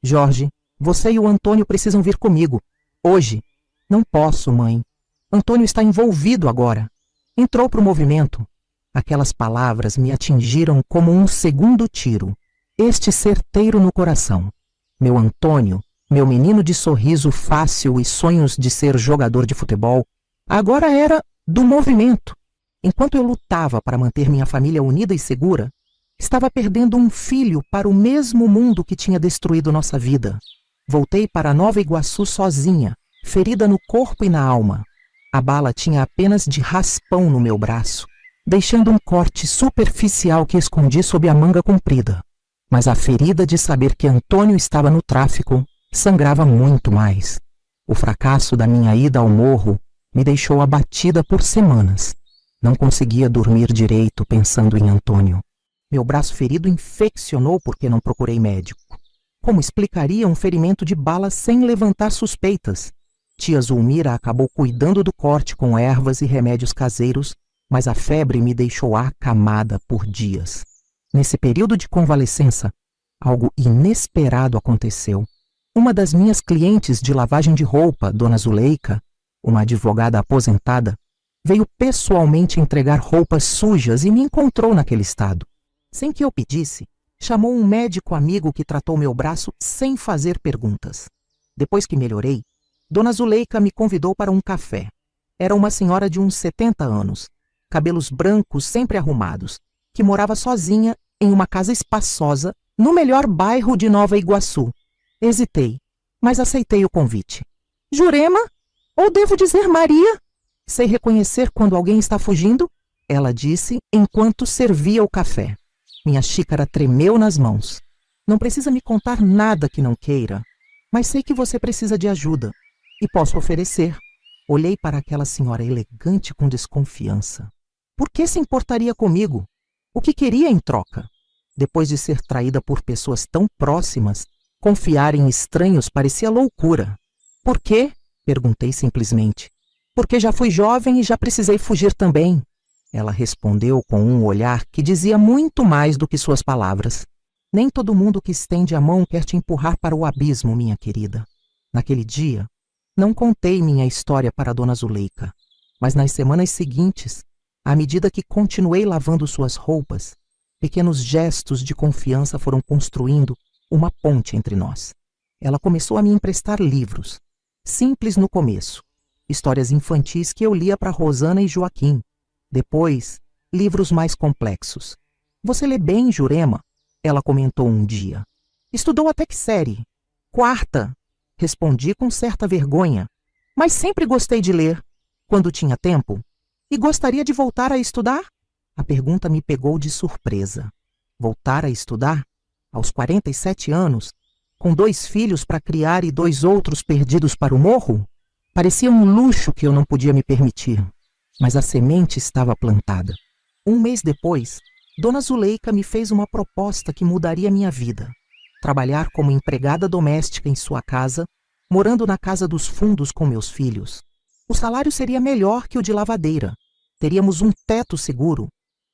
Jorge, você e o Antônio precisam vir comigo. Hoje. Não posso, mãe. Antônio está envolvido agora. Entrou para o movimento. Aquelas palavras me atingiram como um segundo tiro. Este certeiro no coração. Meu Antônio, meu menino de sorriso fácil e sonhos de ser jogador de futebol, agora era do movimento. Enquanto eu lutava para manter minha família unida e segura, estava perdendo um filho para o mesmo mundo que tinha destruído nossa vida. Voltei para Nova Iguaçu sozinha, ferida no corpo e na alma. A bala tinha apenas de raspão no meu braço, deixando um corte superficial que escondi sob a manga comprida. Mas a ferida de saber que Antônio estava no tráfico sangrava muito mais. O fracasso da minha ida ao morro me deixou abatida por semanas. Não conseguia dormir direito pensando em Antônio. Meu braço ferido infeccionou porque não procurei médico. Como explicaria um ferimento de bala sem levantar suspeitas? Tia Zulmira acabou cuidando do corte com ervas e remédios caseiros, mas a febre me deixou acamada por dias. Nesse período de convalescença, algo inesperado aconteceu. Uma das minhas clientes de lavagem de roupa, Dona Zuleika, uma advogada aposentada, veio pessoalmente entregar roupas sujas e me encontrou naquele estado. Sem que eu pedisse, chamou um médico amigo que tratou meu braço sem fazer perguntas. Depois que melhorei, Dona Zuleika me convidou para um café. Era uma senhora de uns 70 anos, cabelos brancos sempre arrumados, que morava sozinha em uma casa espaçosa no melhor bairro de Nova Iguaçu. Hesitei, mas aceitei o convite. Jurema? Ou devo dizer Maria? Sei reconhecer quando alguém está fugindo? ela disse enquanto servia o café. Minha xícara tremeu nas mãos. Não precisa me contar nada que não queira, mas sei que você precisa de ajuda e posso oferecer. Olhei para aquela senhora elegante com desconfiança. Por que se importaria comigo? O que queria em troca? Depois de ser traída por pessoas tão próximas, confiar em estranhos parecia loucura. Por quê? Perguntei simplesmente. Porque já fui jovem e já precisei fugir também. Ela respondeu com um olhar que dizia muito mais do que suas palavras. Nem todo mundo que estende a mão quer te empurrar para o abismo, minha querida. Naquele dia, não contei minha história para Dona Zuleika, mas nas semanas seguintes, à medida que continuei lavando suas roupas, pequenos gestos de confiança foram construindo uma ponte entre nós. Ela começou a me emprestar livros, simples no começo, histórias infantis que eu lia para Rosana e Joaquim. Depois, livros mais complexos. Você lê bem, Jurema? Ela comentou um dia. Estudou até que série? Quarta. Respondi com certa vergonha, mas sempre gostei de ler, quando tinha tempo. E gostaria de voltar a estudar? A pergunta me pegou de surpresa. Voltar a estudar? Aos 47 anos? Com 2 filhos para criar e 2 outros perdidos para o morro? Parecia um luxo que eu não podia me permitir. Mas a semente estava plantada. Um mês depois, Dona Zuleika me fez uma proposta que mudaria minha vida. Trabalhar como empregada doméstica em sua casa, morando na casa dos fundos com meus filhos. O salário seria melhor que o de lavadeira. Teríamos um teto seguro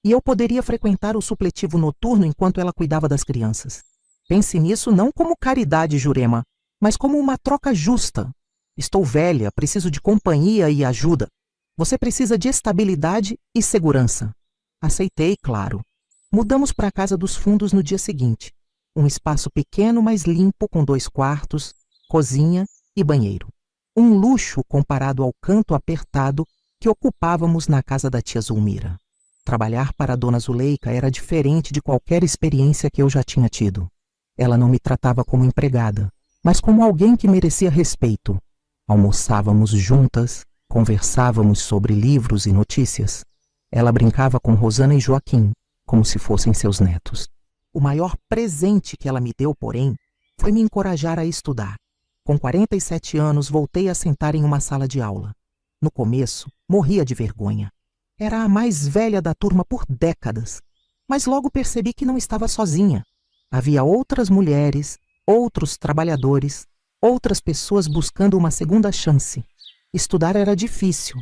e eu poderia frequentar o supletivo noturno enquanto ela cuidava das crianças. Pense nisso não como caridade, Jurema, mas como uma troca justa. Estou velha, preciso de companhia e ajuda. Você precisa de estabilidade e segurança. Aceitei, claro. Mudamos para a casa dos fundos no dia seguinte. Um espaço pequeno, mas limpo, com 2 quartos, cozinha e banheiro. Um luxo comparado ao canto apertado que ocupávamos na casa da tia Zulmira. Trabalhar para a Dona Zuleika era diferente de qualquer experiência que eu já tinha tido. Ela não me tratava como empregada, mas como alguém que merecia respeito. Almoçávamos juntas, conversávamos sobre livros e notícias. Ela brincava com Rosana e Joaquim, como se fossem seus netos. O maior presente que ela me deu, porém, foi me encorajar a estudar. Com 47 anos, voltei a sentar em uma sala de aula. No começo, morria de vergonha. Era a mais velha da turma por décadas, mas logo percebi que não estava sozinha. Havia outras mulheres, outros trabalhadores, outras pessoas buscando uma segunda chance. Estudar era difícil.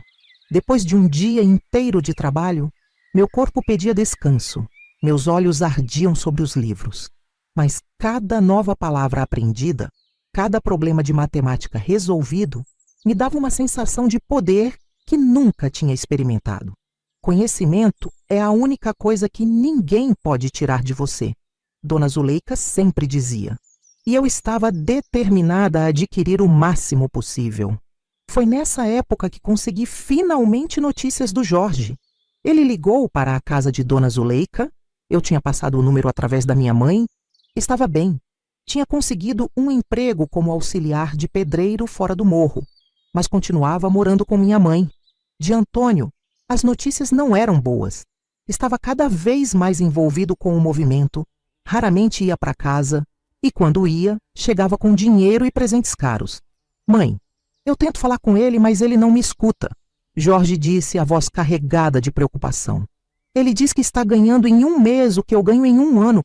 Depois de um dia inteiro de trabalho, meu corpo pedia descanso. Meus olhos ardiam sobre os livros. Mas cada nova palavra aprendida, cada problema de matemática resolvido, me dava uma sensação de poder que nunca tinha experimentado. Conhecimento é a única coisa que ninguém pode tirar de você, Dona Zuleika sempre dizia. E eu estava determinada a adquirir o máximo possível. Foi nessa época que consegui finalmente notícias do Jorge. Ele ligou para a casa de Dona Zuleika, eu tinha passado o número através da minha mãe, estava bem. Tinha conseguido um emprego como auxiliar de pedreiro fora do morro, mas continuava morando com minha mãe. De Antônio, as notícias não eram boas. Estava cada vez mais envolvido com o movimento, raramente ia para casa, e quando ia, chegava com dinheiro e presentes caros. Mãe, eu tento falar com ele, mas ele não me escuta. Jorge disse, a voz carregada de preocupação. Ele diz que está ganhando em um mês o que eu ganho em um ano.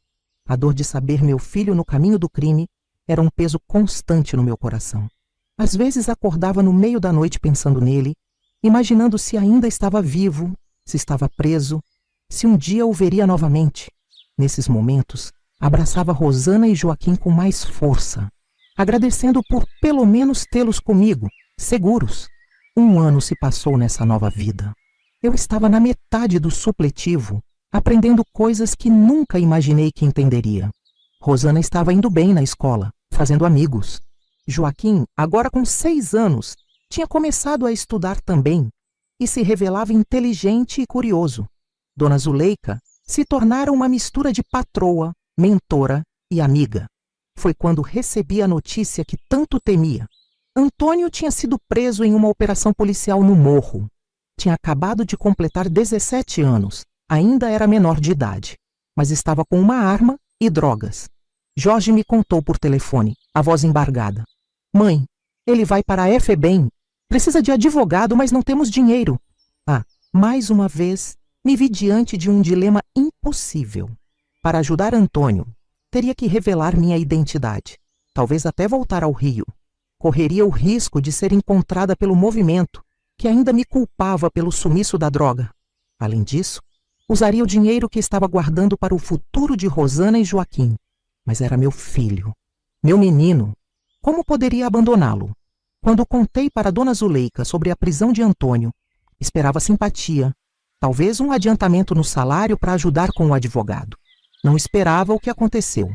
A dor de saber meu filho no caminho do crime era um peso constante no meu coração. Às vezes acordava no meio da noite pensando nele, imaginando se ainda estava vivo, se estava preso, se um dia o veria novamente. Nesses momentos, abraçava Rosana e Joaquim com mais força, agradecendo por pelo menos tê-los comigo, seguros. 1 ano se passou nessa nova vida. Eu estava na metade do supletivo, aprendendo coisas que nunca imaginei que entenderia. Rosana estava indo bem na escola, fazendo amigos. Joaquim, agora com 6 anos, tinha começado a estudar também e se revelava inteligente e curioso. Dona Zuleika se tornara uma mistura de patroa, mentora e amiga. Foi quando recebi a notícia que tanto temia. Antônio tinha sido preso em uma operação policial no morro. Tinha acabado de completar 17 anos, ainda era menor de idade, mas estava com uma arma e drogas. Jorge me contou por telefone, a voz embargada. Mãe, ele vai para a FEBEM. Precisa de advogado, mas não temos dinheiro. Mais uma vez, me vi diante de um dilema impossível. Para ajudar Antônio, teria que revelar minha identidade, talvez até voltar ao Rio. Correria o risco de ser encontrada pelo movimento, que ainda me culpava pelo sumiço da droga. Além disso, usaria o dinheiro que estava guardando para o futuro de Rosana e Joaquim. Mas era meu filho, meu menino. Como poderia abandoná-lo? Quando contei para Dona Zuleika sobre a prisão de Antônio, esperava simpatia, talvez um adiantamento no salário para ajudar com o advogado. Não esperava o que aconteceu.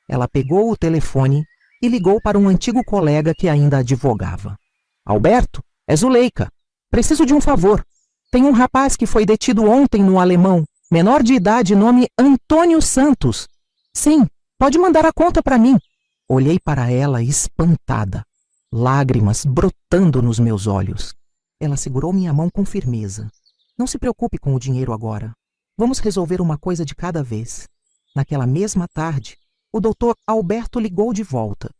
Ela pegou o telefone e ligou para um antigo colega que ainda advogava. Alberto, é Zuleika. Preciso de um favor. Tem um rapaz que foi detido ontem no Alemão, menor de idade, nome Antônio Santos. Sim, pode mandar a conta para mim. Olhei para ela espantada, lágrimas brotando nos meus olhos. Ela segurou minha mão com firmeza. Não se preocupe com o dinheiro agora. Vamos resolver uma coisa de cada vez. Naquela mesma tarde, o doutor Alberto ligou de volta.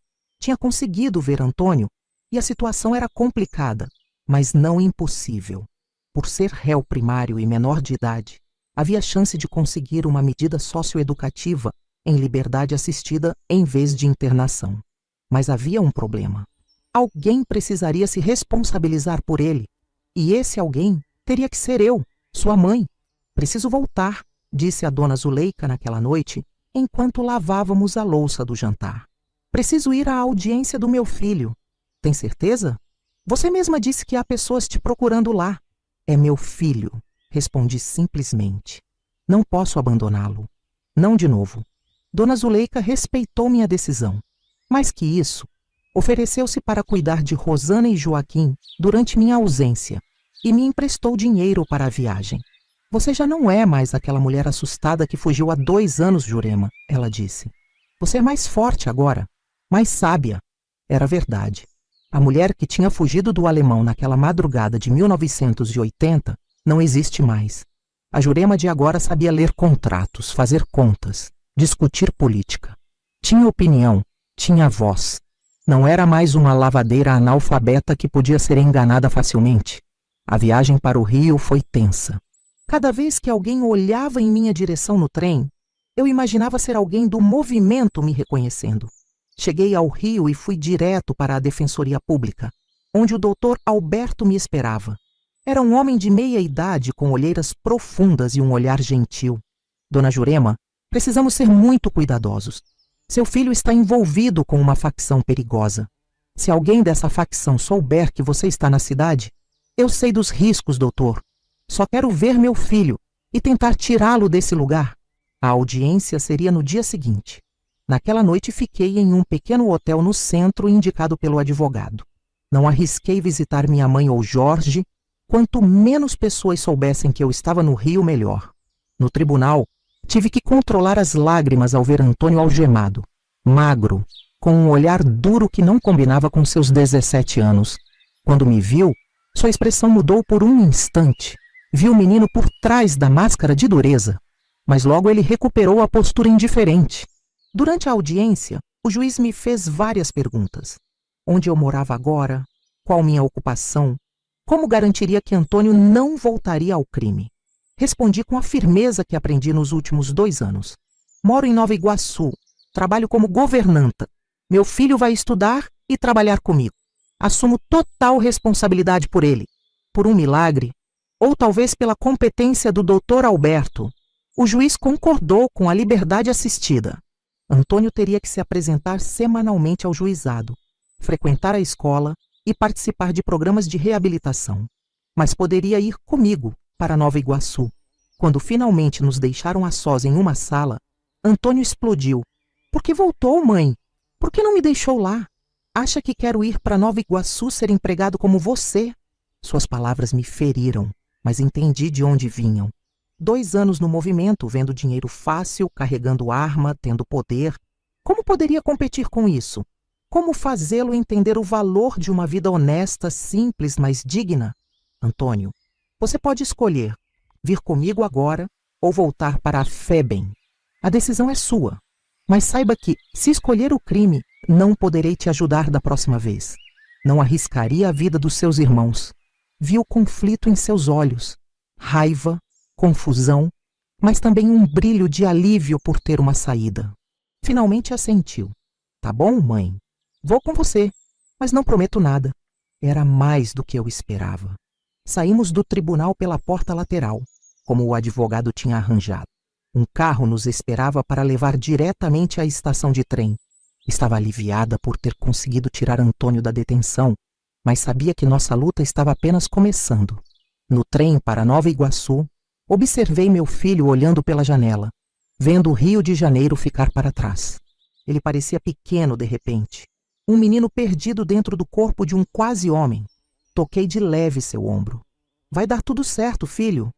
Tinha conseguido ver Antônio e a situação era complicada, mas não impossível. Por ser réu primário e menor de idade, havia chance de conseguir uma medida socioeducativa em liberdade assistida em vez de internação. Mas havia um problema. Alguém precisaria se responsabilizar por ele, e esse alguém teria que ser eu, sua mãe. Preciso voltar, disse a Dona Zuleika naquela noite, enquanto lavávamos a louça do jantar. Preciso ir à audiência do meu filho. Tem certeza? Você mesma disse que há pessoas te procurando lá. É meu filho, respondi simplesmente. Não posso abandoná-lo. Não de novo. Dona Zuleika respeitou minha decisão. Mais que isso, ofereceu-se para cuidar de Rosana e Joaquim durante minha ausência e me emprestou dinheiro para a viagem. Você já não é mais aquela mulher assustada que fugiu há 2 anos, Jurema, ela disse. Você é mais forte agora, mais sábia. Era verdade. A mulher que tinha fugido do Alemão naquela madrugada de 1980 não existe mais. A Jurema de agora sabia ler contratos, fazer contas, discutir política. Tinha opinião, tinha voz. Não era mais uma lavadeira analfabeta que podia ser enganada facilmente. A viagem para o Rio foi tensa. Cada vez que alguém olhava em minha direção no trem, eu imaginava ser alguém do movimento me reconhecendo. Cheguei ao Rio e fui direto para a Defensoria Pública, onde o doutor Alberto me esperava. Era um homem de meia idade com olheiras profundas e um olhar gentil. Dona Jurema, precisamos ser muito cuidadosos. Seu filho está envolvido com uma facção perigosa. Se alguém dessa facção souber que você está na cidade, eu sei dos riscos, doutor. Só quero ver meu filho e tentar tirá-lo desse lugar. A audiência seria no dia seguinte. Naquela noite fiquei em um pequeno hotel no centro indicado pelo advogado. Não arrisquei visitar minha mãe ou Jorge. Quanto menos pessoas soubessem que eu estava no Rio, melhor. No tribunal, tive que controlar as lágrimas ao ver Antônio algemado, magro, com um olhar duro que não combinava com seus 17 anos. Quando me viu, sua expressão mudou por um instante. Vi o menino por trás da máscara de dureza, mas logo ele recuperou a postura indiferente. Durante a audiência, o juiz me fez várias perguntas. Onde eu morava agora? Qual minha ocupação? Como garantiria que Antônio não voltaria ao crime? Respondi com a firmeza que aprendi nos últimos 2 anos. Moro em Nova Iguaçu, trabalho como governanta. Meu filho vai estudar e trabalhar comigo. Assumo total responsabilidade por ele. Por um milagre, ou talvez pela competência do doutor Alberto, o juiz concordou com a liberdade assistida. Antônio teria que se apresentar semanalmente ao juizado, frequentar a escola e participar de programas de reabilitação. Mas poderia ir comigo para Nova Iguaçu. Quando finalmente nos deixaram a sós em uma sala, Antônio explodiu. Por que voltou, mãe? Por que não me deixou lá? Acha que quero ir para Nova Iguaçu ser empregado como você? Suas palavras me feriram, mas entendi de onde vinham. 2 anos no movimento, vendo dinheiro fácil, carregando arma, tendo poder. Como poderia competir com isso? Como fazê-lo entender o valor de uma vida honesta, simples, mas digna? Antônio, Você pode escolher vir comigo agora ou voltar para a Feben. A decisão é sua, mas saiba que, se escolher o crime, não poderei te ajudar da próxima vez. Não arriscaria a vida dos seus irmãos. Vi o conflito em seus olhos, raiva, confusão, mas também um brilho de alívio por ter uma saída. Finalmente assentiu. Tá bom, mãe? Vou com você, mas não prometo nada. Era mais do que eu esperava. Saímos do tribunal pela porta lateral, como o advogado tinha arranjado. Um carro nos esperava para levar diretamente à estação de trem. Estava aliviada por ter conseguido tirar Antônio da detenção, mas sabia que nossa luta estava apenas começando. No trem para Nova Iguaçu, observei meu filho olhando pela janela, vendo o Rio de Janeiro ficar para trás. Ele parecia pequeno de repente, um menino perdido dentro do corpo de um quase homem. Toquei de leve seu ombro. Vai dar tudo certo, filho.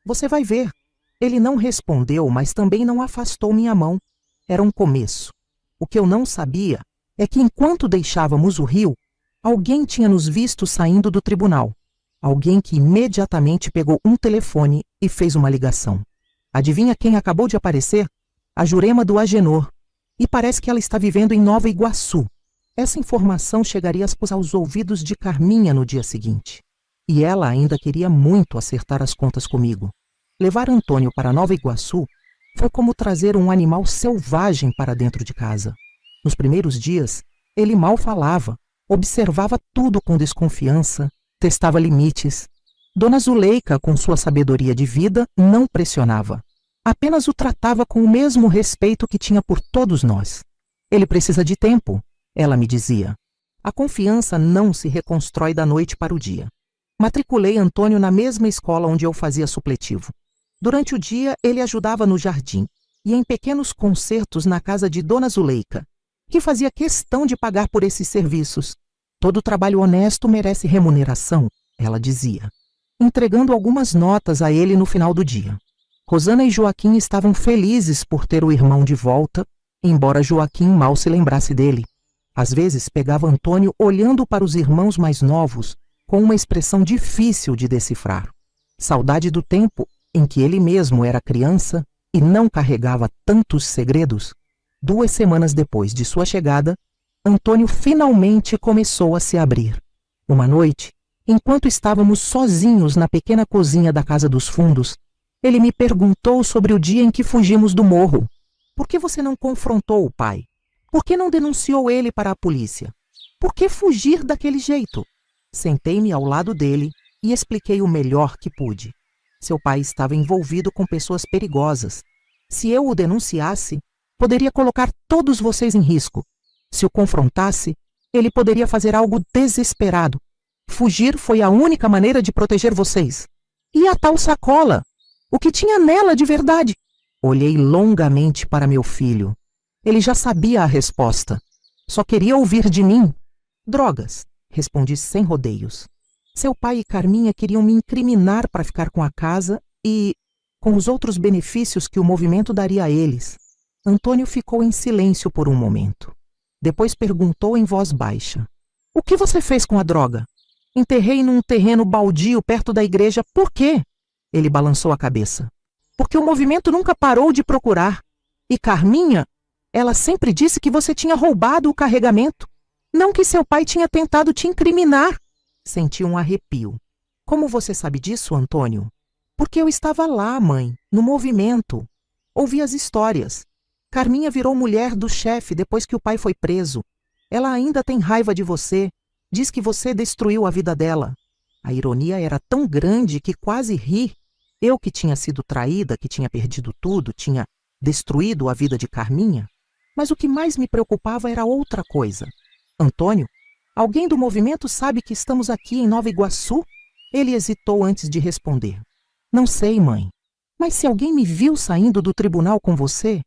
Você vai ver. Ele não respondeu, mas também não afastou minha mão. Era um começo. O que eu não sabia é que enquanto deixávamos o rio, alguém tinha nos visto saindo do tribunal. Alguém que imediatamente pegou um telefone e fez uma ligação. Adivinha quem acabou de aparecer? A Jurema do Agenor. E parece que ela está vivendo em Nova Iguaçu. Essa informação chegaria aos ouvidos de Carminha no dia seguinte. E ela ainda queria muito acertar as contas comigo. Levar Antônio para Nova Iguaçu foi como trazer um animal selvagem para dentro de casa. Nos primeiros dias, ele mal falava, observava tudo com desconfiança, testava limites. Dona Zuleika, com sua sabedoria de vida, não pressionava. Apenas o tratava com o mesmo respeito que tinha por todos nós. Ele precisa de tempo, ela me dizia. A confiança não se reconstrói da noite para o dia. Matriculei Antônio na mesma escola onde eu fazia supletivo. Durante o dia, ele ajudava no jardim e em pequenos concertos na casa de Dona Zuleika, que fazia questão de pagar por esses serviços. Todo trabalho honesto merece remuneração, ela dizia, entregando algumas notas a ele no final do dia. Rosana e Joaquim estavam felizes por ter o irmão de volta, embora Joaquim mal se lembrasse dele. Às vezes pegava Antônio olhando para os irmãos mais novos com uma expressão difícil de decifrar. Saudade do tempo em que ele mesmo era criança e não carregava tantos segredos. 2 semanas depois de sua chegada, Antônio finalmente começou a se abrir. Uma noite, enquanto estávamos sozinhos na pequena cozinha da casa dos fundos, ele me perguntou sobre o dia em que fugimos do morro. Por que você não confrontou o pai? Por que não denunciou ele para a polícia? Por que fugir daquele jeito? Sentei-me ao lado dele e expliquei o melhor que pude. Seu pai estava envolvido com pessoas perigosas. Se eu o denunciasse, poderia colocar todos vocês em risco. Se o confrontasse, ele poderia fazer algo desesperado. Fugir foi a única maneira de proteger vocês. E a tal sacola? O que tinha nela de verdade? Olhei longamente para meu filho. Ele já sabia a resposta. Só queria ouvir de mim. Drogas, respondi sem rodeios. Seu pai e Carminha queriam me incriminar para ficar com a casa e com os outros benefícios que o movimento daria a eles. Antônio ficou em silêncio por um momento. Depois perguntou em voz baixa: "O que você fez com a droga?" "Enterrei num terreno baldio perto da igreja." "Por quê?" Ele balançou a cabeça. "Porque o movimento nunca parou de procurar. E Carminha, ela sempre disse que você tinha roubado o carregamento. Não que seu pai tinha tentado te incriminar." Senti um arrepio. "Como você sabe disso, Antônio?" "Porque eu estava lá, mãe, no movimento. Ouvi as histórias. Carminha virou mulher do chefe depois que o pai foi preso. Ela ainda tem raiva de você. Diz que você destruiu a vida dela." A ironia era tão grande que quase ri. Eu que tinha sido traída, que tinha perdido tudo, tinha destruído a vida de Carminha. Mas o que mais me preocupava era outra coisa. "Antônio, alguém do movimento sabe que estamos aqui em Nova Iguaçu?" Ele hesitou antes de responder. "Não sei, mãe. Mas se alguém me viu saindo do tribunal com você..."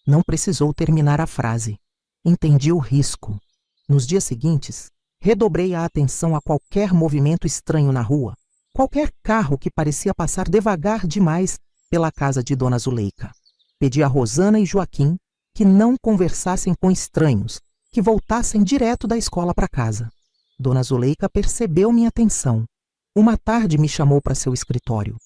Não precisou terminar a frase. Entendi o risco. Nos dias seguintes, redobrei a atenção a qualquer movimento estranho na rua, qualquer carro que parecia passar devagar demais pela casa de Dona Zuleika. Pedi a Rosana e Joaquim que não conversassem com estranhos, que voltassem direto da escola para casa. Dona Zuleika percebeu minha atenção. Uma tarde me chamou para seu escritório.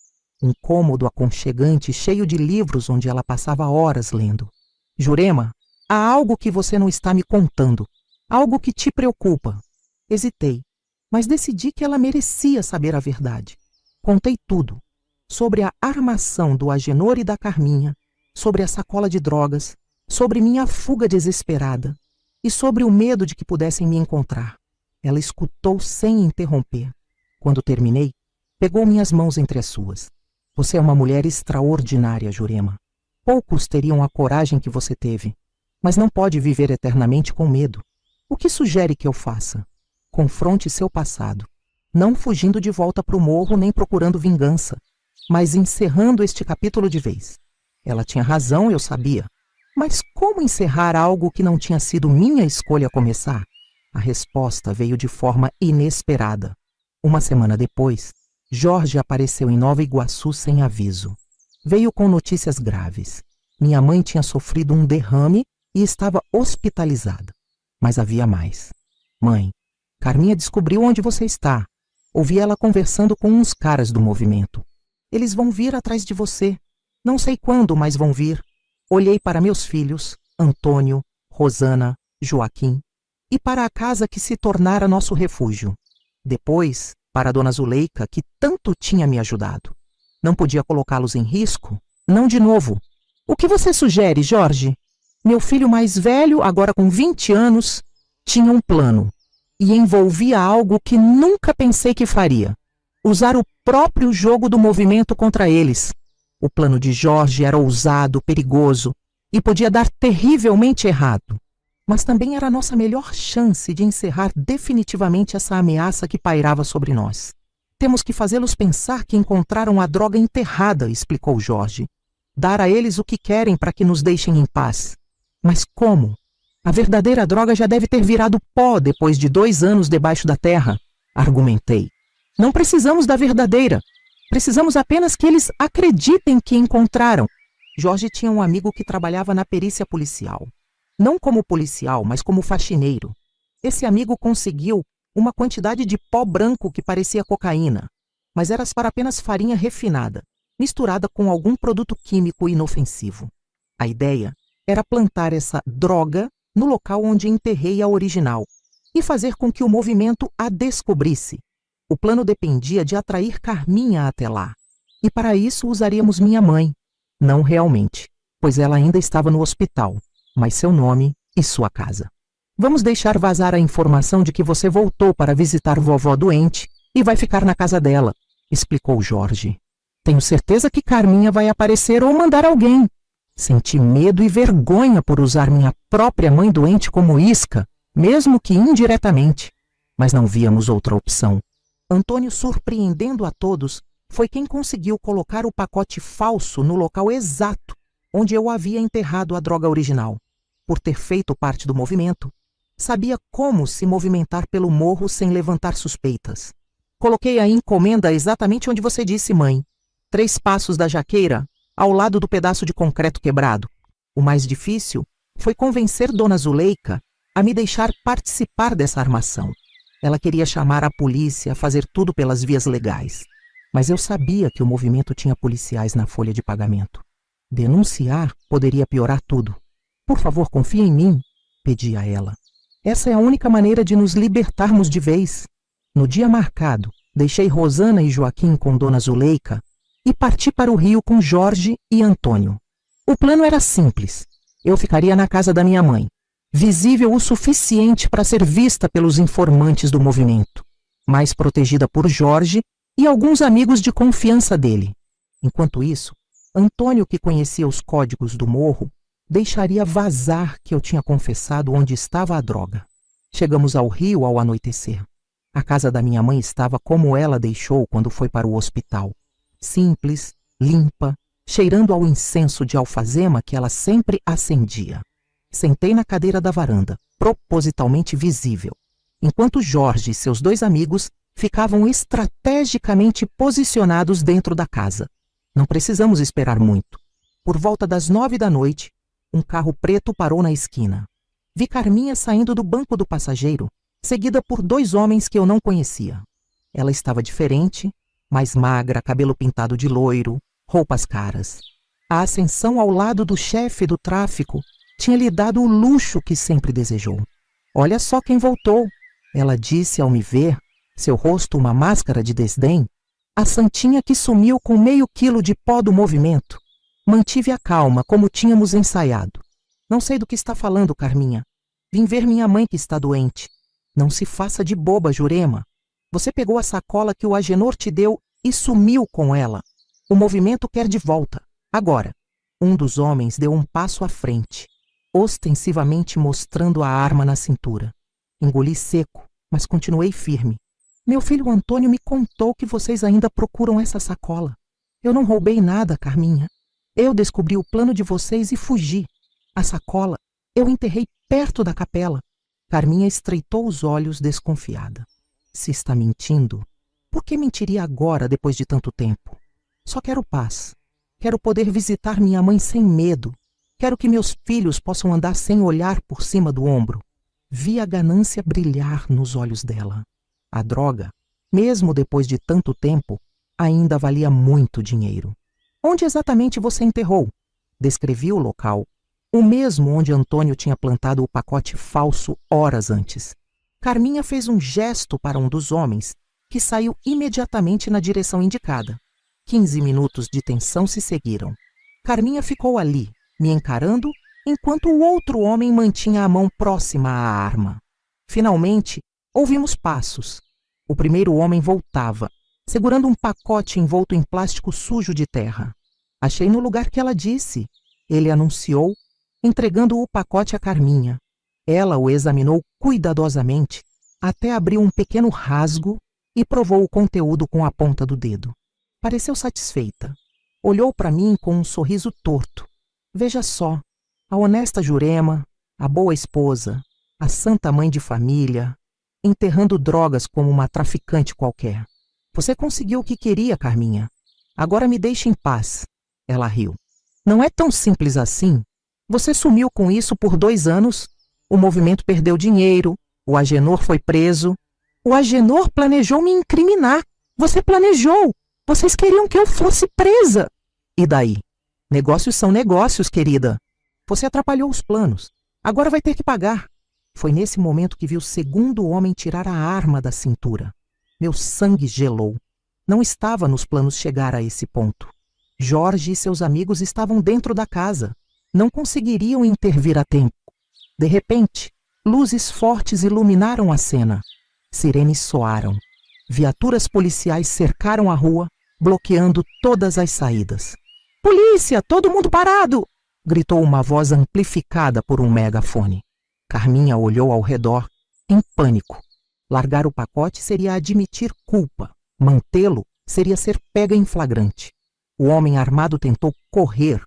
Um cômodo aconchegante cheio de livros onde ela passava horas lendo. Jurema, há algo que você não está me contando. Algo que te preocupa. Hesitei, mas decidi que ela merecia saber a verdade. Contei tudo. Sobre a armação do Agenor e da Carminha, sobre a sacola de drogas, sobre minha fuga desesperada e sobre o medo de que pudessem me encontrar. Ela escutou sem interromper. Quando terminei, pegou minhas mãos entre as suas. Você é uma mulher extraordinária, Jurema. Poucos teriam a coragem que você teve, mas não pode viver eternamente com medo. O que sugere que eu faça? Confronte seu passado, não fugindo de volta para o morro nem procurando vingança, mas encerrando este capítulo de vez. Ela tinha razão, eu sabia. Mas como encerrar algo que não tinha sido minha escolha começar? A resposta veio de forma inesperada. Uma semana depois, Jorge apareceu em Nova Iguaçu sem aviso. Veio com notícias graves. Minha mãe tinha sofrido um derrame e estava hospitalizada. Mas havia mais. Mãe, Carminha descobriu onde você está. Ouvi ela conversando com uns caras do movimento. Eles vão vir atrás de você. Não sei quando, mas vão vir. Olhei para meus filhos, Antônio, Rosana, Joaquim, e para a casa que se tornara nosso refúgio. Depois, para a dona Zuleika, que tanto tinha me ajudado. Não podia colocá-los em risco? Não de novo. O que você sugere, Jorge? Meu filho mais velho, agora com 20 anos, tinha um plano e envolvia algo que nunca pensei que faria. Usar o próprio jogo do movimento contra eles. O plano de Jorge era ousado, perigoso e podia dar terrivelmente errado. Mas também era a nossa melhor chance de encerrar definitivamente essa ameaça que pairava sobre nós. Temos que fazê-los pensar que encontraram a droga enterrada, explicou Jorge. Dar a eles o que querem para que nos deixem em paz. Mas como? A verdadeira droga já deve ter virado pó depois de 2 anos debaixo da terra, argumentei. Não precisamos da verdadeira. Precisamos apenas que eles acreditem que encontraram. Jorge tinha um amigo que trabalhava na perícia policial. Não como policial, mas como faxineiro. Esse amigo conseguiu uma quantidade de pó branco que parecia cocaína, mas era para apenas farinha refinada, misturada com algum produto químico inofensivo. A ideia era plantar essa droga no local onde enterrei a original e fazer com que o movimento a descobrisse. O plano dependia de atrair Carminha até lá. E para isso usaríamos minha mãe. Não realmente, pois ela ainda estava no hospital, mas seu nome e sua casa. Vamos deixar vazar a informação de que você voltou para visitar vovó doente e vai ficar na casa dela, explicou Jorge. Tenho certeza que Carminha vai aparecer ou mandar alguém. Senti medo e vergonha por usar minha própria mãe doente como isca, mesmo que indiretamente. Mas não víamos outra opção. Antônio, surpreendendo a todos, foi quem conseguiu colocar o pacote falso no local exato onde eu havia enterrado a droga original. Por ter feito parte do movimento, sabia como se movimentar pelo morro sem levantar suspeitas. Coloquei a encomenda exatamente onde você disse, mãe. 3 passos da jaqueira, ao lado do pedaço de concreto quebrado. O mais difícil foi convencer Dona Zuleika a me deixar participar dessa armação. Ela queria chamar a polícia, fazer tudo pelas vias legais. Mas eu sabia que o movimento tinha policiais na folha de pagamento. Denunciar poderia piorar tudo. Por favor, confie em mim, pedi a ela. Essa é a única maneira de nos libertarmos de vez. No dia marcado, deixei Rosana e Joaquim com Dona Zuleika e parti para o Rio com Jorge e Antônio. O plano era simples. Eu ficaria na casa da minha mãe, visível o suficiente para ser vista pelos informantes do movimento, mas protegida por Jorge e alguns amigos de confiança dele. Enquanto isso, Antônio, que conhecia os códigos do morro, deixaria vazar que eu tinha confessado onde estava a droga. Chegamos ao Rio ao anoitecer. A casa da minha mãe estava como ela deixou quando foi para o hospital. Simples, limpa, cheirando ao incenso de alfazema que ela sempre acendia. Sentei na cadeira da varanda, propositalmente visível, enquanto Jorge e seus 2 amigos ficavam estrategicamente posicionados dentro da casa. Não precisamos esperar muito. Por volta das 9 da noite, um carro preto parou na esquina. Vi Carminha saindo do banco do passageiro, seguida por 2 homens que eu não conhecia. Ela estava diferente, mais magra, cabelo pintado de loiro, roupas caras. A ascensão ao lado do chefe do tráfico tinha lhe dado o luxo que sempre desejou. Olha só quem voltou, ela disse ao me ver, seu rosto uma máscara de desdém. A santinha que sumiu com meio quilo de pó do movimento. Mantive a calma, como tínhamos ensaiado. Não sei do que está falando, Carminha. Vim ver minha mãe que está doente. Não se faça de boba, Jurema. Você pegou a sacola que o Agenor te deu e sumiu com ela. O movimento quer de volta. Agora. Um dos homens deu um passo à frente, ostensivamente mostrando a arma na cintura. Engoli seco, mas continuei firme. Meu filho Antônio me contou que vocês ainda procuram essa sacola. Eu não roubei nada, Carminha. Eu descobri o plano de vocês e fugi. A sacola eu enterrei perto da capela. Carminha estreitou os olhos desconfiada. Se está mentindo, por que mentiria agora depois de tanto tempo? Só quero paz. Quero poder visitar minha mãe sem medo. Quero que meus filhos possam andar sem olhar por cima do ombro. Vi a ganância brilhar nos olhos dela. A droga, mesmo depois de tanto tempo, ainda valia muito dinheiro. Onde exatamente você enterrou? Descrevi o local, o mesmo onde Antônio tinha plantado o pacote falso horas antes. Carminha fez um gesto para um dos homens, que saiu imediatamente na direção indicada. 15 minutos de tensão se seguiram. Carminha ficou ali, me encarando, enquanto o outro homem mantinha a mão próxima à arma. Finalmente, ouvimos passos. O primeiro homem voltava, segurando um pacote envolto em plástico sujo de terra. Achei no lugar que ela disse. Ele anunciou, entregando o pacote a Carminha. Ela o examinou cuidadosamente, até abriu um pequeno rasgo e provou o conteúdo com a ponta do dedo. Pareceu satisfeita. Olhou para mim com um sorriso torto. Veja só, a honesta Jurema, a boa esposa, a santa mãe de família, enterrando drogas como uma traficante qualquer. Você conseguiu o que queria, Carminha. Agora me deixe em paz. Ela riu. Não é tão simples assim. Você sumiu com isso por 2 anos. O movimento perdeu dinheiro. O Agenor foi preso. O Agenor planejou me incriminar. Você planejou. Vocês queriam que eu fosse presa. E daí? Negócios são negócios, querida. Você atrapalhou os planos. Agora vai ter que pagar. Foi nesse momento que vi o segundo homem tirar a arma da cintura. Meu sangue gelou. Não estava nos planos chegar a esse ponto. Jorge e seus amigos estavam dentro da casa. Não conseguiriam intervir a tempo. De repente, luzes fortes iluminaram a cena. Sirenes soaram. Viaturas policiais cercaram a rua, bloqueando todas as saídas. Polícia, todo mundo parado! Gritou uma voz amplificada por um megafone. Carminha olhou ao redor, em pânico. Largar o pacote seria admitir culpa. Mantê-lo seria ser pega em flagrante. O homem armado tentou correr,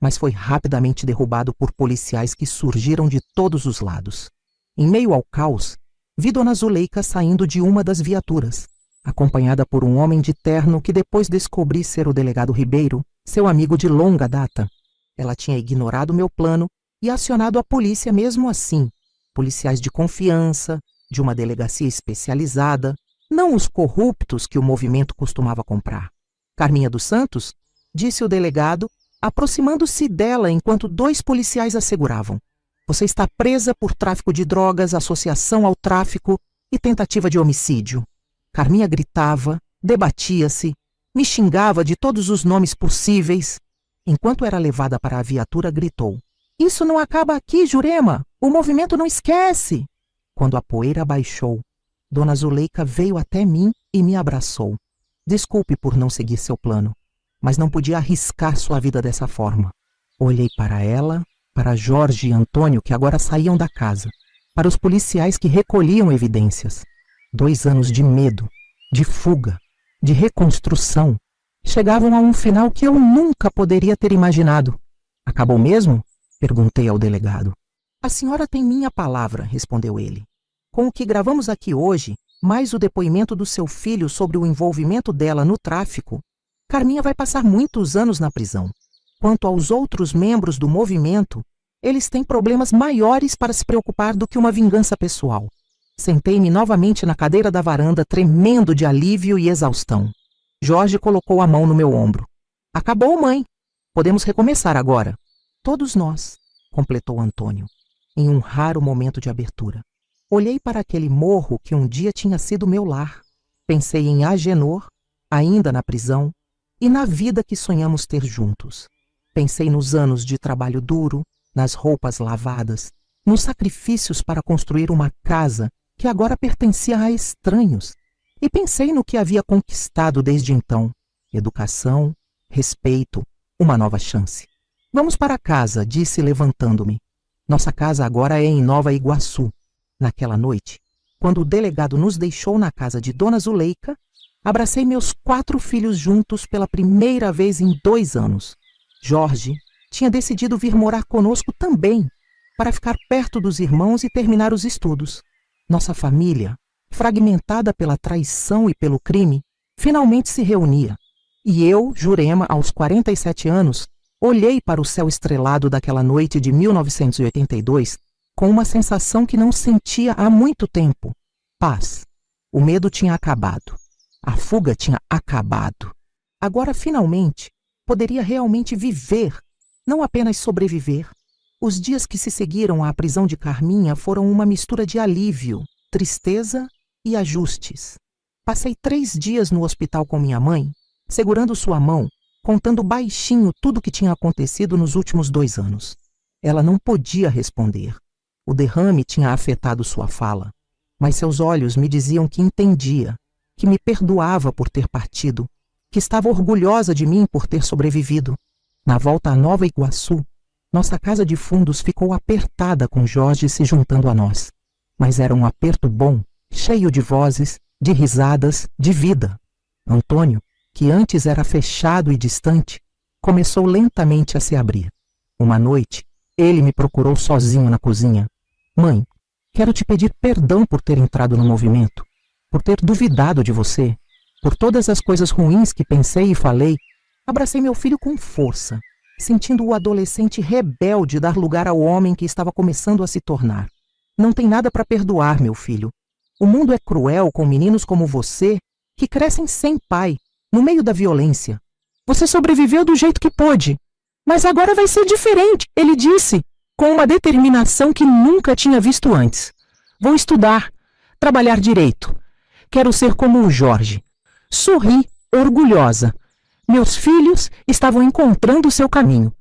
mas foi rapidamente derrubado por policiais que surgiram de todos os lados. Em meio ao caos, vi Dona Zuleika saindo de uma das viaturas, acompanhada por um homem de terno que depois descobri ser o delegado Ribeiro, seu amigo de longa data. Ela tinha ignorado meu plano e acionado a polícia mesmo assim. Policiais de confiança, de uma delegacia especializada, não os corruptos que o movimento costumava comprar. Carminha dos Santos, disse o delegado, aproximando-se dela enquanto 2 policiais a seguravam. Você está presa por tráfico de drogas, associação ao tráfico e tentativa de homicídio. Carminha gritava, debatia-se, me xingava de todos os nomes possíveis. Enquanto era levada para a viatura, gritou. Isso não acaba aqui, Jurema! O movimento não esquece! Quando a poeira baixou, Dona Zuleika veio até mim e me abraçou. Desculpe por não seguir seu plano, mas não podia arriscar sua vida dessa forma. Olhei para ela, para Jorge e Antônio, que agora saíam da casa, para os policiais que recolhiam evidências. 2 anos de medo, de fuga, de reconstrução, chegavam a um final que eu nunca poderia ter imaginado. Acabou mesmo? Perguntei ao delegado. A senhora tem minha palavra, respondeu ele. Com o que gravamos aqui hoje, mais o depoimento do seu filho sobre o envolvimento dela no tráfico, Carminha vai passar muitos anos na prisão. Quanto aos outros membros do movimento, eles têm problemas maiores para se preocupar do que uma vingança pessoal. Sentei-me novamente na cadeira da varanda, tremendo de alívio e exaustão. Jorge colocou a mão no meu ombro. Acabou, mãe. Podemos recomeçar agora. Todos nós, completou Antônio, em um raro momento de abertura. Olhei para aquele morro que um dia tinha sido meu lar. Pensei em Agenor, ainda na prisão, e na vida que sonhamos ter juntos. Pensei nos anos de trabalho duro, nas roupas lavadas, nos sacrifícios para construir uma casa que agora pertencia a estranhos. E pensei no que havia conquistado desde então: educação, respeito, uma nova chance. Vamos para casa, disse levantando-me. Nossa casa agora é em Nova Iguaçu. Naquela noite, quando o delegado nos deixou na casa de Dona Zuleika, abracei meus 4 filhos juntos pela primeira vez em 2 anos. Jorge tinha decidido vir morar conosco também, para ficar perto dos irmãos e terminar os estudos. Nossa família, fragmentada pela traição e pelo crime, finalmente se reunia. E eu, Jurema, aos 47 anos, olhei para o céu estrelado daquela noite de 1982 com uma sensação que não sentia há muito tempo: paz. O medo tinha acabado. A fuga tinha acabado. Agora, finalmente, poderia realmente viver, não apenas sobreviver. Os dias que se seguiram à prisão de Carminha foram uma mistura de alívio, tristeza e ajustes. Passei 3 dias no hospital com minha mãe, segurando sua mão, contando baixinho tudo o que tinha acontecido nos últimos 2 anos. Ela não podia responder. O derrame tinha afetado sua fala, mas seus olhos me diziam que entendia, que me perdoava por ter partido, que estava orgulhosa de mim por ter sobrevivido. Na volta a Nova Iguaçu, nossa casa de fundos ficou apertada com Jorge se juntando a nós. Mas era um aperto bom, cheio de vozes, de risadas, de vida. Antônio, que antes era fechado e distante, começou lentamente a se abrir. Uma noite, ele me procurou sozinho na cozinha. Mãe, quero te pedir perdão por ter entrado no movimento, por ter duvidado de você, por todas as coisas ruins que pensei e falei. Abracei meu filho com força, sentindo o adolescente rebelde dar lugar ao homem que estava começando a se tornar. Não tem nada para perdoar, meu filho. O mundo é cruel com meninos como você, que crescem sem pai, no meio da violência. Você sobreviveu do jeito que pôde. Mas agora vai ser diferente, ele disse, com uma determinação que nunca tinha visto antes. Vou estudar, trabalhar direito. Quero ser como o Jorge. Sorri, orgulhosa. Meus filhos estavam encontrando o seu caminho.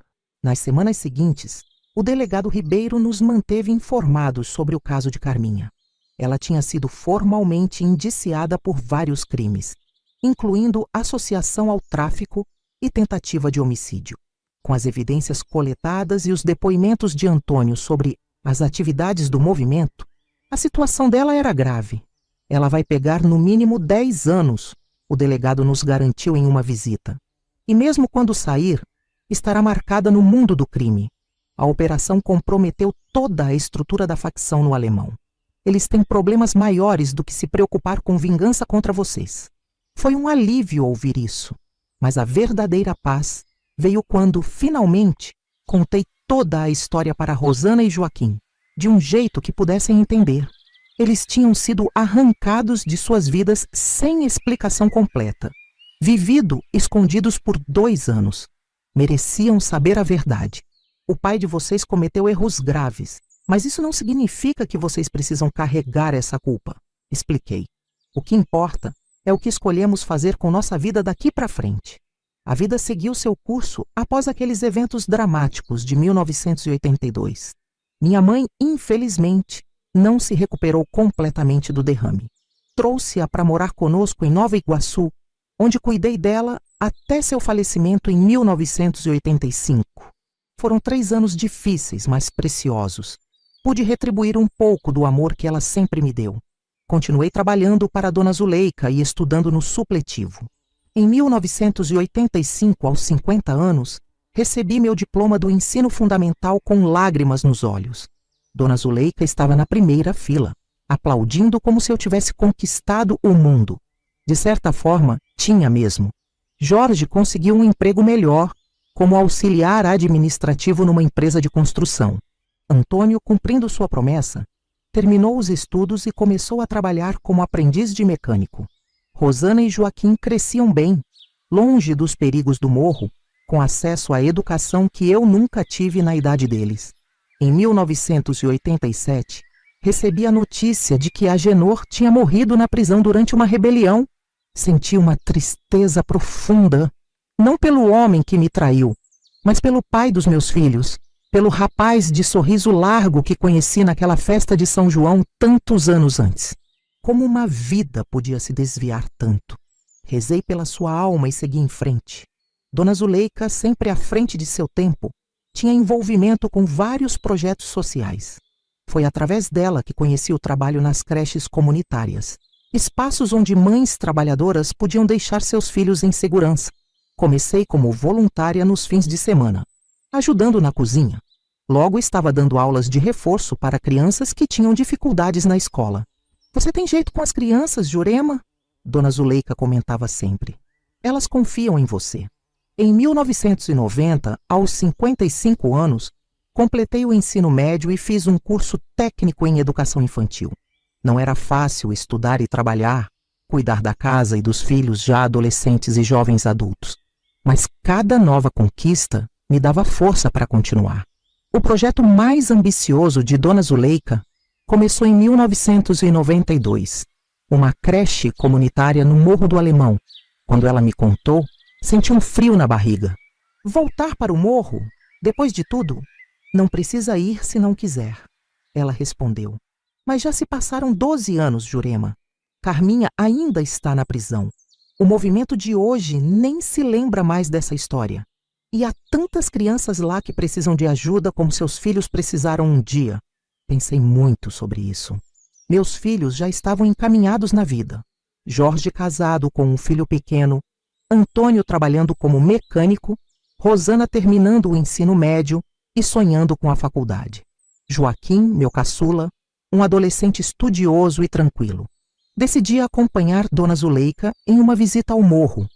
Nas semanas seguintes, o delegado Ribeiro nos manteve informados sobre o caso de Carminha. Ela tinha sido formalmente indiciada por vários crimes, incluindo associação ao tráfico e tentativa de homicídio. Com as evidências coletadas e os depoimentos de Antônio sobre as atividades do movimento, a situação dela era grave. Ela vai pegar no mínimo 10 anos, o delegado nos garantiu em uma visita. E mesmo quando sair, estará marcada no mundo do crime. A operação comprometeu toda a estrutura da facção no Alemão. Eles têm problemas maiores do que se preocupar com vingança contra vocês. Foi um alívio ouvir isso, mas a verdadeira paz veio quando, finalmente, contei toda a história para Rosana e Joaquim, de um jeito que pudessem entender. Eles tinham sido arrancados de suas vidas sem explicação completa, vivido escondidos por 2 anos. Mereciam saber a verdade. O pai de vocês cometeu erros graves, mas isso não significa que vocês precisam carregar essa culpa. Expliquei. O que importa é o que escolhemos fazer com nossa vida daqui para frente. A vida seguiu seu curso após aqueles eventos dramáticos de 1982. Minha mãe, infelizmente, não se recuperou completamente do derrame. Trouxe-a para morar conosco em Nova Iguaçu, onde cuidei dela até seu falecimento em 1985. Foram 3 anos difíceis, mas preciosos. Pude retribuir um pouco do amor que ela sempre me deu. Continuei trabalhando para a Dona Zuleika e estudando no supletivo. Em 1985, aos 50 anos, recebi meu diploma do ensino fundamental com lágrimas nos olhos. Dona Zuleika estava na primeira fila, aplaudindo como se eu tivesse conquistado o mundo. De certa forma, tinha mesmo. Jorge conseguiu um emprego melhor, como auxiliar administrativo numa empresa de construção. Antônio, cumprindo sua promessa, terminou os estudos e começou a trabalhar como aprendiz de mecânico. Rosana e Joaquim cresciam bem, longe dos perigos do morro, com acesso à educação que eu nunca tive na idade deles. Em 1987, recebi a notícia de que Agenor tinha morrido na prisão durante uma rebelião. Senti uma tristeza profunda, não pelo homem que me traiu, mas pelo pai dos meus filhos, pelo rapaz de sorriso largo que conheci naquela festa de São João tantos anos antes. Como uma vida podia se desviar tanto? Rezei pela sua alma e segui em frente. Dona Zuleika, sempre à frente de seu tempo, tinha envolvimento com vários projetos sociais. Foi através dela que conheci o trabalho nas creches comunitárias, espaços onde mães trabalhadoras podiam deixar seus filhos em segurança. Comecei como voluntária nos fins de semana, ajudando na cozinha. Logo estava dando aulas de reforço para crianças que tinham dificuldades na escola. "Você tem jeito com as crianças, Jurema?" Dona Zuleika comentava sempre. "Elas confiam em você." Em 1990, aos 55 anos, completei o ensino médio e fiz um curso técnico em educação infantil. Não era fácil estudar e trabalhar, cuidar da casa e dos filhos já adolescentes e jovens adultos. Mas cada nova conquista me dava força para continuar. O projeto mais ambicioso de Dona Zuleika começou em 1992, uma creche comunitária no Morro do Alemão. Quando ela me contou, senti um frio na barriga. "Voltar para o morro? Depois de tudo? Não precisa ir se não quiser." Ela respondeu. "Mas já se passaram 12 anos, Jurema. Carminha ainda está na prisão. O movimento de hoje nem se lembra mais dessa história. E há tantas crianças lá que precisam de ajuda como seus filhos precisaram um dia." Pensei muito sobre isso. Meus filhos já estavam encaminhados na vida. Jorge casado com um filho pequeno, Antônio trabalhando como mecânico, Rosana terminando o ensino médio e sonhando com a faculdade. Joaquim, meu caçula, um adolescente estudioso e tranquilo. Decidi acompanhar Dona Zuleika em uma visita ao morro.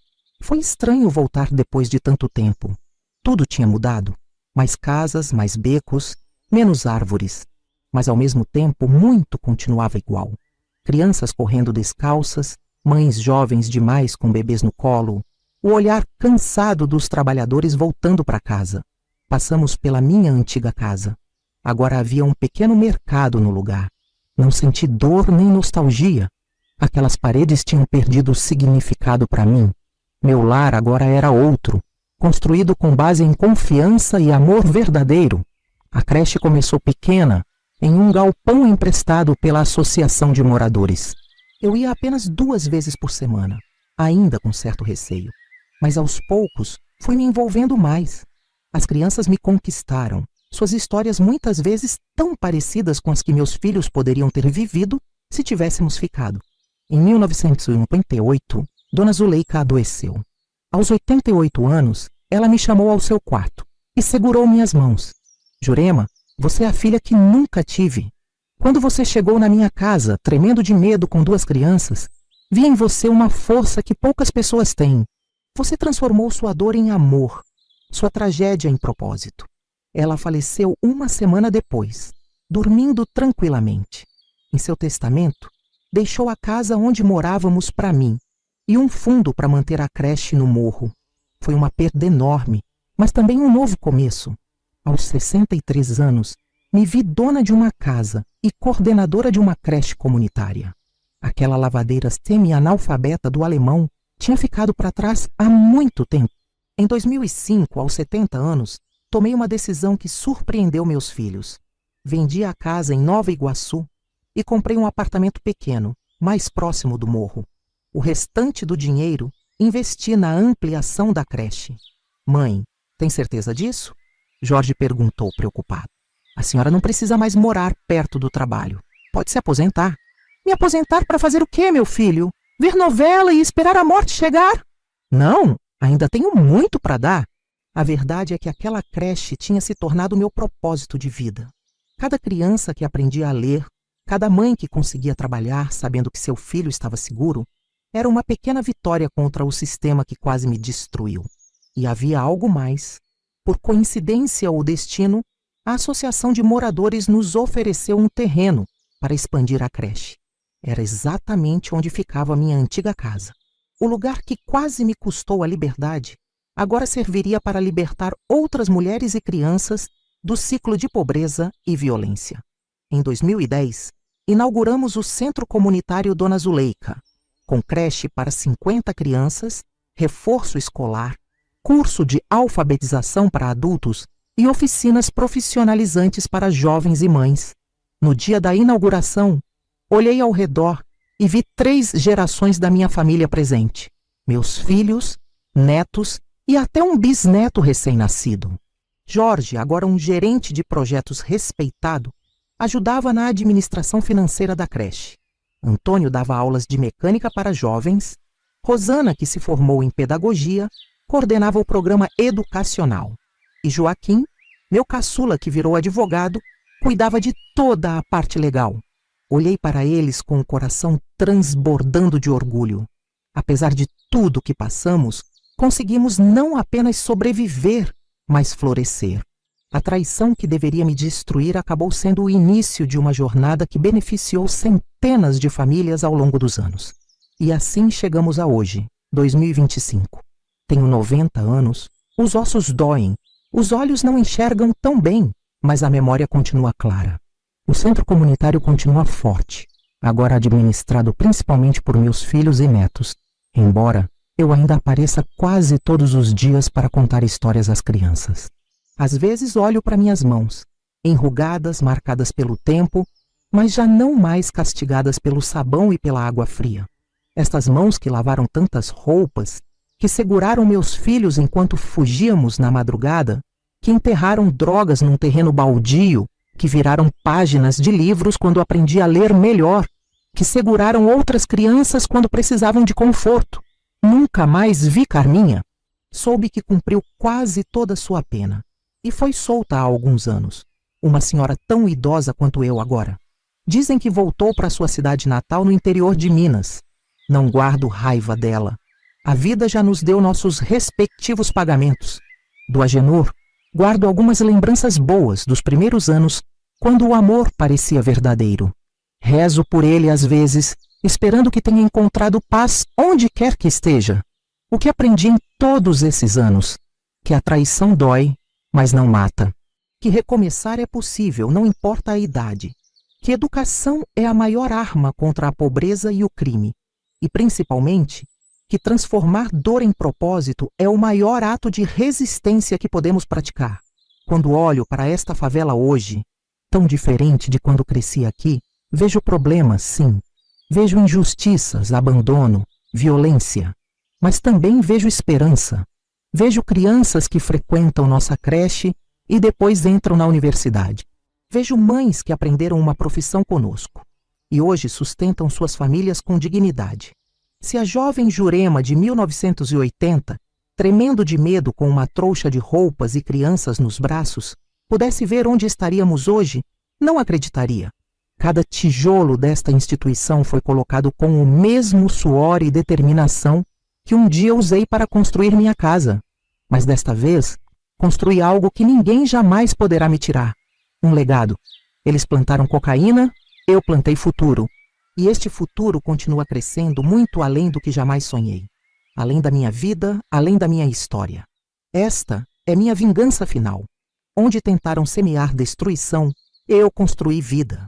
Foi estranho voltar depois de tanto tempo. Tudo tinha mudado. Mais casas, mais becos, menos árvores. Mas ao mesmo tempo, muito continuava igual. Crianças correndo descalças, mães jovens demais com bebês no colo, o olhar cansado dos trabalhadores voltando para casa. Passamos pela minha antiga casa. Agora havia um pequeno mercado no lugar. Não senti dor nem nostalgia. Aquelas paredes tinham perdido o significado para mim. Meu lar agora era outro, construído com base em confiança e amor verdadeiro. A creche começou pequena, em um galpão emprestado pela Associação de Moradores. Eu ia apenas 2 vezes por semana, ainda com certo receio. Mas aos poucos fui me envolvendo mais. As crianças me conquistaram, suas histórias muitas vezes tão parecidas com as que meus filhos poderiam ter vivido se tivéssemos ficado. Em 1958, Dona Zuleika adoeceu. Aos 88 anos, ela me chamou ao seu quarto e segurou minhas mãos. "Jurema, você é a filha que nunca tive. Quando você chegou na minha casa, tremendo de medo com 2 crianças, vi em você uma força que poucas pessoas têm. Você transformou sua dor em amor, sua tragédia em propósito." Ela faleceu 1 semana depois, dormindo tranquilamente. Em seu testamento, deixou a casa onde morávamos para mim e um fundo para manter a creche no morro. Foi uma perda enorme, mas também um novo começo. Aos 63 anos, me vi dona de uma casa e coordenadora de uma creche comunitária. Aquela lavadeira semi-analfabeta do alemão tinha ficado para trás há muito tempo. Em 2005, aos 70 anos, tomei uma decisão que surpreendeu meus filhos. Vendi a casa em Nova Iguaçu e comprei um apartamento pequeno, mais próximo do morro. O restante do dinheiro investi na ampliação da creche. "Mãe, tem certeza disso?" Jorge perguntou preocupado. "A senhora não precisa mais morar perto do trabalho. Pode se aposentar." "Me aposentar para fazer o quê, meu filho? Ver novela e esperar a morte chegar?" "Não, ainda tenho muito para dar." A verdade é que aquela creche tinha se tornado meu propósito de vida. Cada criança que aprendia a ler, cada mãe que conseguia trabalhar sabendo que seu filho estava seguro, era uma pequena vitória contra o sistema que quase me destruiu. E havia algo mais. Por coincidência ou destino, a Associação de Moradores nos ofereceu um terreno para expandir a creche. Era exatamente onde ficava a minha antiga casa. O lugar que quase me custou a liberdade, agora serviria para libertar outras mulheres e crianças do ciclo de pobreza e violência. Em 2010, inauguramos o Centro Comunitário Dona Zuleika, com creche para 50 crianças, reforço escolar, curso de alfabetização para adultos e oficinas profissionalizantes para jovens e mães. No dia da inauguração, olhei ao redor e vi 3 gerações da minha família presente: meus filhos, netos e até um bisneto recém-nascido. Jorge, agora um gerente de projetos respeitado, ajudava na administração financeira da creche. Antônio dava aulas de mecânica para jovens. Rosana, que se formou em pedagogia, coordenava o programa educacional. E Joaquim, meu caçula que virou advogado, cuidava de toda a parte legal. Olhei para eles com o coração transbordando de orgulho. Apesar de tudo que passamos, conseguimos não apenas sobreviver, mas florescer. A traição que deveria me destruir acabou sendo o início de uma jornada que beneficiou centenas de famílias ao longo dos anos. E assim chegamos a hoje, 2025. Tenho 90 anos, os ossos doem, os olhos não enxergam tão bem, mas a memória continua clara. O centro comunitário continua forte, agora administrado principalmente por meus filhos e netos, embora eu ainda apareça quase todos os dias para contar histórias às crianças. Às vezes olho para minhas mãos, enrugadas, marcadas pelo tempo, mas já não mais castigadas pelo sabão e pela água fria. Estas mãos que lavaram tantas roupas, que seguraram meus filhos enquanto fugíamos na madrugada, que enterraram drogas num terreno baldio, que viraram páginas de livros quando aprendi a ler melhor, que seguraram outras crianças quando precisavam de conforto. Nunca mais vi Carminha. Soube que cumpriu quase toda a sua pena e foi solta há alguns anos. Uma senhora tão idosa quanto eu agora. Dizem que voltou para sua cidade natal no interior de Minas. Não guardo raiva dela. A vida já nos deu nossos respectivos pagamentos. Do Agenor, guardo algumas lembranças boas dos primeiros anos, quando o amor parecia verdadeiro. Rezo por ele às vezes, esperando que tenha encontrado paz onde quer que esteja. O que aprendi em todos esses anos? Que a traição dói, mas não mata. Que recomeçar é possível, não importa a idade. Que educação é a maior arma contra a pobreza e o crime. E, principalmente, que transformar dor em propósito é o maior ato de resistência que podemos praticar. Quando olho para esta favela hoje, tão diferente de quando cresci aqui, vejo problemas, sim. Vejo injustiças, abandono, violência. Mas também vejo esperança. Vejo crianças que frequentam nossa creche e depois entram na universidade. Vejo mães que aprenderam uma profissão conosco e hoje sustentam suas famílias com dignidade. Se a jovem Jurema de 1980, tremendo de medo com uma trouxa de roupas e crianças nos braços, pudesse ver onde estaríamos hoje, não acreditaria. Cada tijolo desta instituição foi colocado com o mesmo suor e determinação que um dia usei para construir minha casa. Mas desta vez, construí algo que ninguém jamais poderá me tirar. Um legado. Eles plantaram cocaína, eu plantei futuro. E este futuro continua crescendo muito além do que jamais sonhei. Além da minha vida, além da minha história. Esta é minha vingança final. Onde tentaram semear destruição, eu construí vida.